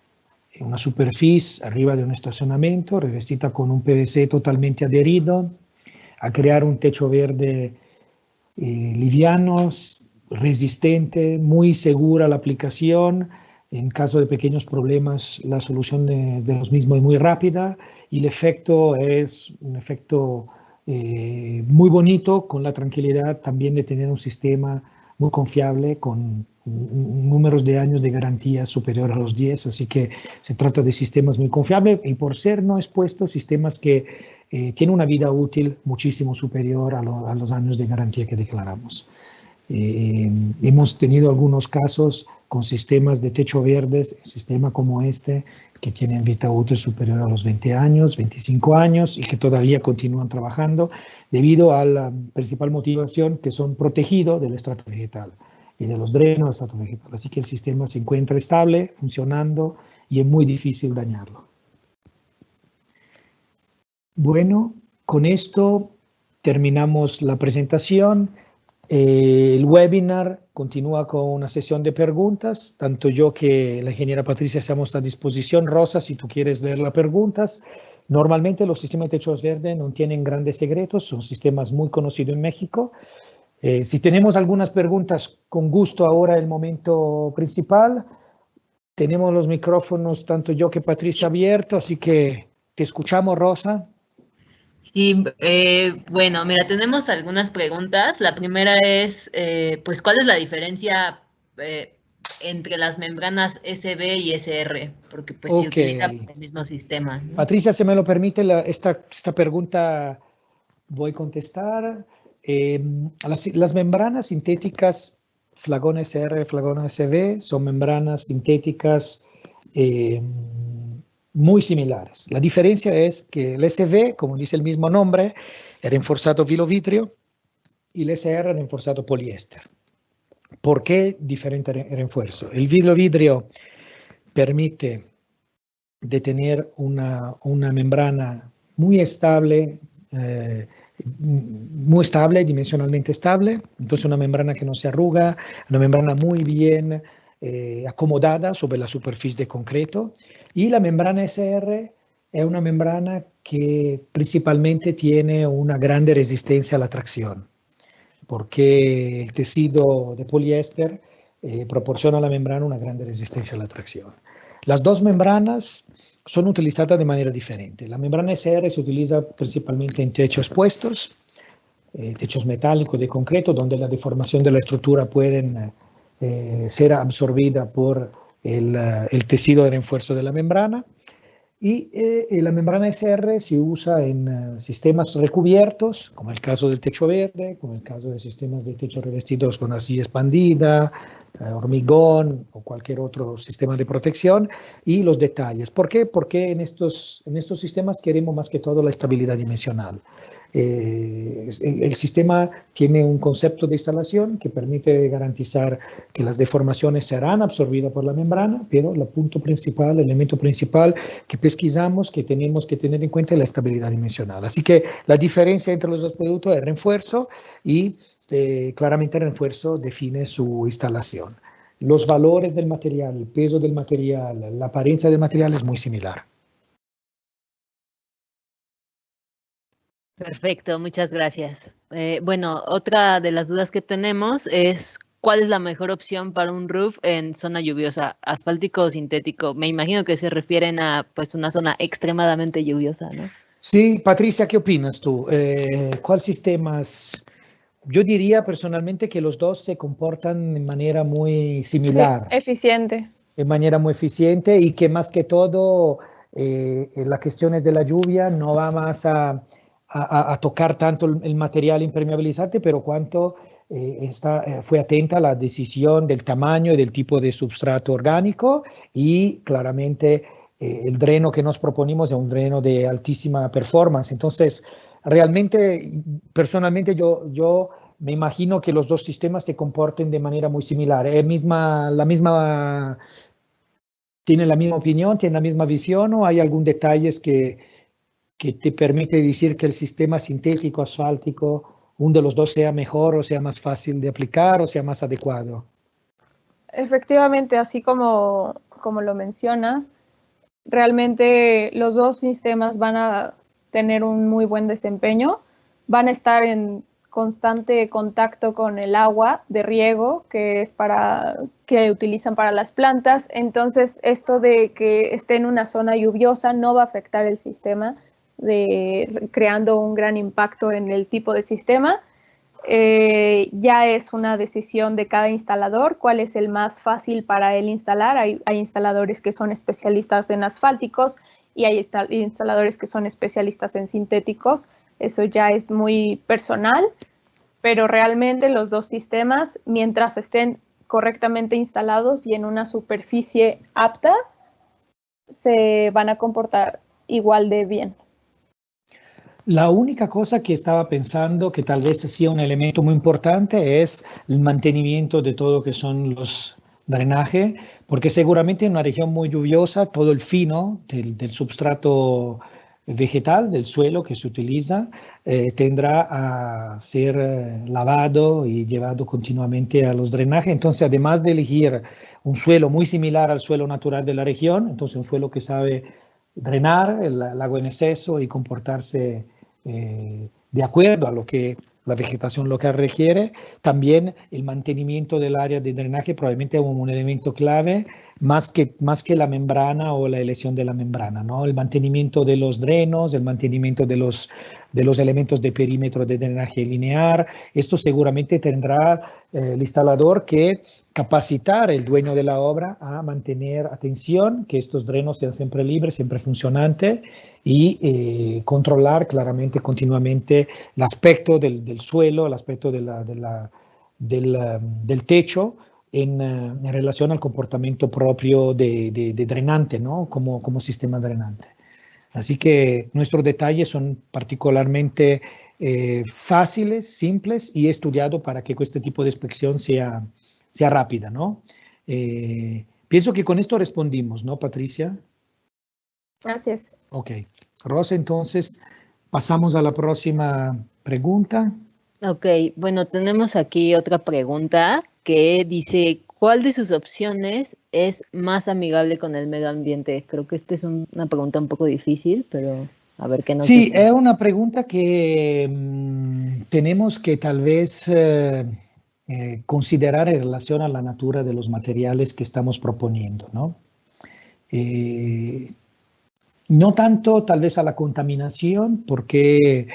una superficie arriba de un estacionamiento, revestida con un PVC totalmente adherido, a crear un techo verde liviano, resistente, muy segura la aplicación. En caso de pequeños problemas, la solución de los mismos es muy rápida y el efecto es un efecto muy bonito, con la tranquilidad también de tener un sistema muy confiable, con números de años de garantía superior a los 10, así que se trata de sistemas muy confiables y por ser no expuestos, sistemas que tienen una vida útil muchísimo superior a los años de garantía que declaramos. Hemos tenido algunos casos con sistemas de techo verdes, sistema como este, que tienen vida útil superior a los 20 años, 25 años y que todavía continúan trabajando debido a la principal motivación que son protegidos del estrato vegetal y de los drenos del estrato vegetal. Así que el sistema se encuentra estable, funcionando y es muy difícil dañarlo. Bueno, con esto terminamos la presentación. El webinar continúa con una sesión de preguntas, tanto yo que la ingeniera Patricia estamos a disposición. Rosa, si tú quieres leer las preguntas. Normalmente los sistemas de techos verdes no tienen grandes secretos, son sistemas muy conocidos en México. Si tenemos algunas preguntas, con gusto ahora el momento principal. Tenemos los micrófonos, tanto yo que Patricia, abiertos, así que te escuchamos, Rosa. Sí, bueno, mira, tenemos algunas preguntas. La primera es, pues, ¿cuál es la diferencia entre las membranas SB y SR, porque pues se utiliza el mismo sistema, ¿no? Patricia, se me lo permite, esta pregunta voy a contestar. Las membranas sintéticas Flagón SR, Flagón SB son membranas sintéticas muy similares. La diferencia es que el SB, como dice el mismo nombre, es reforzado vilovitrio y el SR es reforzado poliéster. ¿Por qué diferente refuerzo? El vilovitrio permite de tener una membrana muy estable, dimensionalmente estable, entonces una membrana que no se arruga, una membrana muy bien acomodada sobre la superficie de concreto, y la membrana SR es una membrana que principalmente tiene una grande resistencia a la tracción, porque el tejido de poliéster proporciona a la membrana una grande resistencia a la tracción. Las dos membranas son utilizadas de manera diferente. La membrana SR se utiliza principalmente en techos puestos, techos metálicos de concreto, donde la deformación de la estructura puede ser absorbida por el tejido de refuerzo de la membrana. Y la membrana SR se usa en sistemas recubiertos, como el caso del techo verde, como el caso de sistemas de techo revestidos con arcilla expandida, hormigón o cualquier otro sistema de protección, y los detalles. ¿Por qué? Porque en estos sistemas queremos más que todo la estabilidad dimensional. El sistema tiene un concepto de instalación que permite garantizar que las deformaciones serán absorbidas por la membrana, pero el punto principal, el elemento principal que pesquisamos, que tenemos que tener en cuenta es la estabilidad dimensional. Así que la diferencia entre los dos productos es el refuerzo y claramente el refuerzo define su instalación. Los valores del material, el peso del material, la apariencia del material es muy similar. Perfecto, muchas gracias. Bueno, otra de las dudas que tenemos es ¿cuál es la mejor opción para un roof en zona lluviosa, asfáltico o sintético? Me imagino que se refieren a pues una zona extremadamente lluviosa, ¿no? Sí, Patricia, ¿qué opinas tú? ¿Cuál sistemas? Yo diría personalmente que los dos se comportan de manera muy similar. Sí, eficiente. De manera muy eficiente y que más que todo las cuestiones de la lluvia no va más a tocar tanto el material impermeabilizante, pero cuanto fue atenta a la decisión del tamaño y del tipo de substrato orgánico y claramente el dreno que nos proponimos es un dreno de altísima performance. Entonces, realmente, personalmente yo me imagino que los dos sistemas se comporten de manera muy similar. ¿Tienen la misma opinión, tienen la misma visión o hay algún detalle que te permite decir que el sistema sintético asfáltico, uno de los dos sea mejor o sea más fácil de aplicar o sea más adecuado? Efectivamente, así como lo mencionas, realmente los dos sistemas van a tener un muy buen desempeño, van a estar en constante contacto con el agua de riego que utilizan para las plantas. Entonces, esto de que esté en una zona lluviosa no va a afectar el sistema, creando un gran impacto en el tipo de sistema. Ya es una decisión de cada instalador cuál es el más fácil para él instalar. Hay instaladores que son especialistas en asfálticos y hay instaladores que son especialistas en sintéticos. Eso ya es muy personal, pero realmente los dos sistemas, mientras estén correctamente instalados y en una superficie apta, se van a comportar igual de bien. La única cosa que estaba pensando que tal vez sea un elemento muy importante es el mantenimiento de todo lo que son los drenajes, porque seguramente en una región muy lluviosa todo el fino del substrato vegetal, del suelo que se utiliza, tendrá a ser lavado y llevado continuamente a los drenajes. Entonces, además de elegir un suelo muy similar al suelo natural de la región, entonces un suelo que sabe drenar el agua en exceso y comportarse de acuerdo a lo que la vegetación local requiere. También el mantenimiento del área de drenaje probablemente es un elemento clave, más que la membrana o la elección de la membrana, ¿no? El mantenimiento de los drenos, el mantenimiento de los de los elementos de perímetro de drenaje lineal. Esto seguramente tendrá el instalador que capacitar el dueño de la obra a mantener atención, que estos drenos sean siempre libres, siempre funcionantes, y controlar claramente, continuamente el aspecto del suelo, el aspecto del techo en relación al comportamiento propio de drenante, ¿no? Como sistema drenante. Así que nuestros detalles son particularmente fáciles, simples y estudiados para que este tipo de inspección sea rápida, ¿no? Pienso que con esto respondimos, ¿no, Patricia? Gracias. Ok. Rosa, entonces pasamos a la próxima pregunta. Ok, bueno, tenemos aquí otra pregunta que dice, ¿cuál de sus opciones es más amigable con el medio ambiente? Creo que esta es una pregunta un poco difícil, pero a ver qué nos Sí, dice. es una pregunta que tenemos que tal vez considerar en relación a la natura de los materiales que estamos proponiendo, ¿no? No tanto tal vez a la contaminación, porque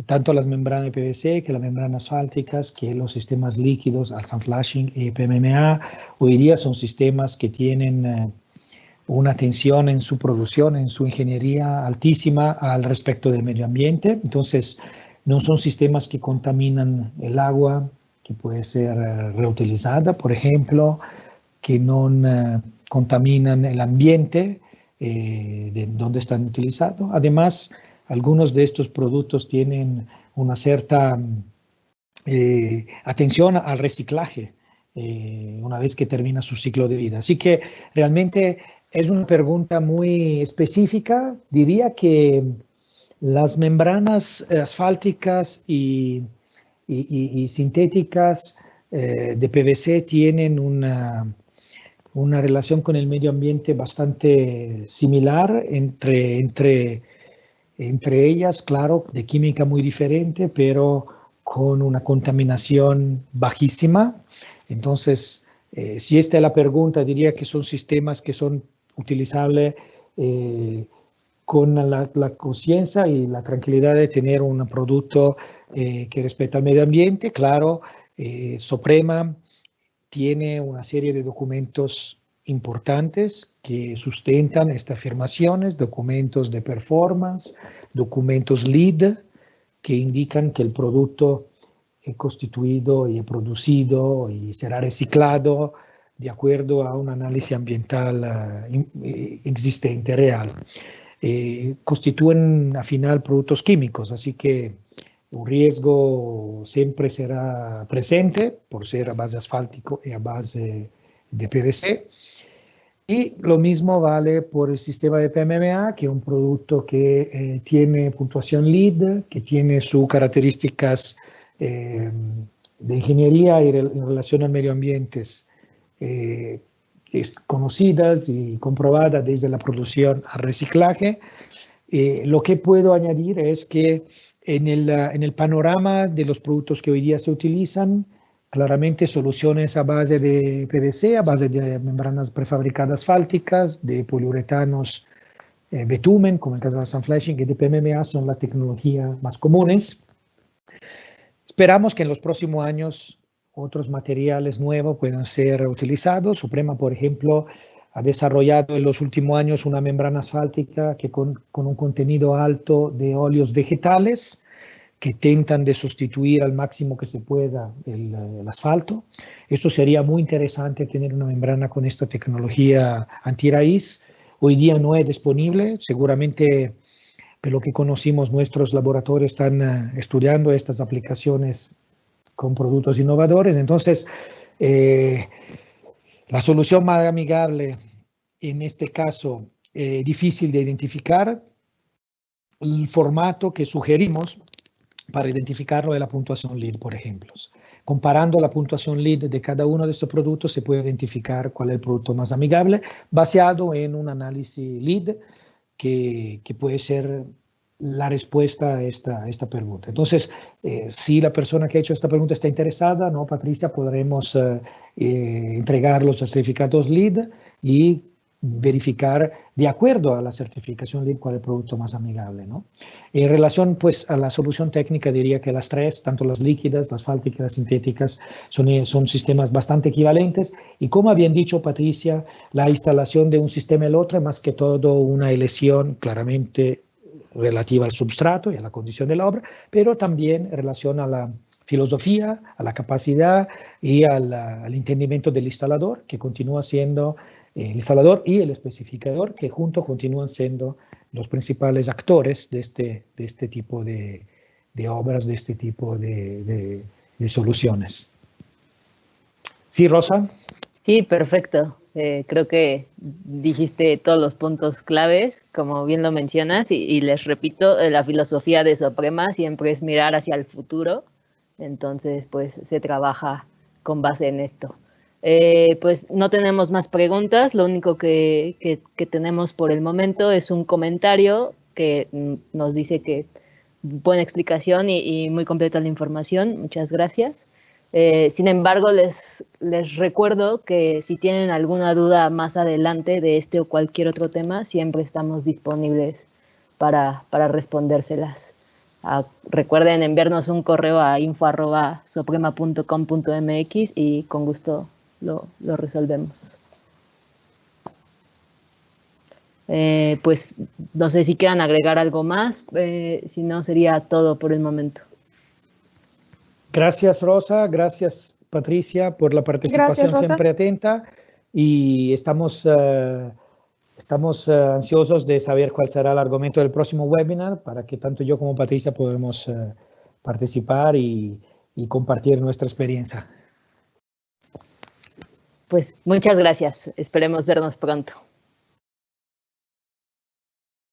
tanto las membranas de PVC que las membranas asfálticas, que los sistemas líquidos, Alsan Flashing y PMMA, hoy día son sistemas que tienen una atención en su producción, en su ingeniería altísima al respecto del medio ambiente. Entonces, no son sistemas que contaminan el agua, que puede ser reutilizada, por ejemplo, que no contaminan el ambiente de donde están utilizados. Además, algunos de estos productos tienen una cierta atención al reciclaje una vez que termina su ciclo de vida. Así que realmente es una pregunta muy específica. Diría que las membranas asfálticas y sintéticas de PVC tienen una relación con el medio ambiente bastante similar entre ellas, claro, de química muy diferente, pero con una contaminación bajísima. Entonces, si esta es la pregunta, diría que son sistemas que son utilizables con la conciencia y la tranquilidad de tener un producto que respeta al medio ambiente. Claro, Soprema tiene una serie de documentos importantes que sustentan estas afirmaciones, documentos de performance, documentos LEED, que indican que el producto es constituido y es producido y será reciclado de acuerdo a un análisis ambiental existente, real. Constituyen al final productos químicos, así que un riesgo siempre será presente por ser a base asfáltico y a base de PVC. Y lo mismo vale por el sistema de PMMA, que es un producto que tiene puntuación LEED, que tiene sus características de ingeniería y en relación al medio ambiente conocidas y comprobadas desde la producción al reciclaje. Lo que puedo añadir es que en el panorama de los productos que hoy día se utilizan, claramente soluciones a base de PVC, a base de membranas prefabricadas asfálticas, de poliuretanos bitumen, como el caso de Alsan Flashing, y de PMMA son las tecnologías más comunes. Esperamos que en los próximos años otros materiales nuevos puedan ser utilizados. Soprema, por ejemplo, ha desarrollado en los últimos años una membrana asfáltica que con un contenido alto de óleos vegetales que intentan de sustituir al máximo que se pueda el asfalto. Esto sería muy interesante tener una membrana con esta tecnología antirraíz. Hoy día no es disponible, seguramente por lo que conocimos nuestros laboratorios están estudiando estas aplicaciones con productos innovadores. Entonces, la solución más amigable en este caso difícil de identificar. El formato que sugerimos para identificarlo es la puntuación LEED, por ejemplo. Comparando la puntuación LEED de cada uno de estos productos se puede identificar cuál es el producto más amigable basado en un análisis LEED que puede ser la respuesta a esta pregunta. Entonces, si la persona que ha hecho esta pregunta está interesada, ¿no, Patricia? Podremos entregar los certificados LEED y verificar de acuerdo a la certificación LEED cuál es el producto más amigable, ¿no? En relación pues a la solución técnica diría que las tres, tanto las líquidas, las asfálticas, las sintéticas, son sistemas bastante equivalentes y como habían dicho Patricia, la instalación de un sistema y el otro es más que todo una elección claramente relativa al substrato y a la condición de la obra, pero también en relación a la filosofía, a la capacidad y al entendimiento del instalador, que continúa siendo el instalador y el especificador, que juntos continúan siendo los principales actores de este tipo de obras, de este tipo de soluciones. ¿Sí, Rosa? Sí, perfecto. Creo que dijiste todos los puntos claves, como bien lo mencionas, y les repito, la filosofía de Soprema siempre es mirar hacia el futuro, entonces pues se trabaja con base en esto. Pues no tenemos más preguntas, lo único que tenemos por el momento es un comentario que nos dice que buena explicación y muy completa la información, muchas gracias. Sin embargo, les recuerdo que si tienen alguna duda más adelante de este o cualquier otro tema, siempre estamos disponibles para respondérselas. Recuerden enviarnos un correo a info@soprema.com.mx y con gusto lo resolvemos. Pues no sé si quieran agregar algo más, si no sería todo por el momento. Gracias, Rosa. Gracias, Patricia, por la participación. Gracias, Rosa. Siempre atenta. Y estamos ansiosos de saber cuál será el argumento del próximo webinar para que tanto yo como Patricia podamos participar y compartir nuestra experiencia. Pues muchas gracias. Esperemos vernos pronto.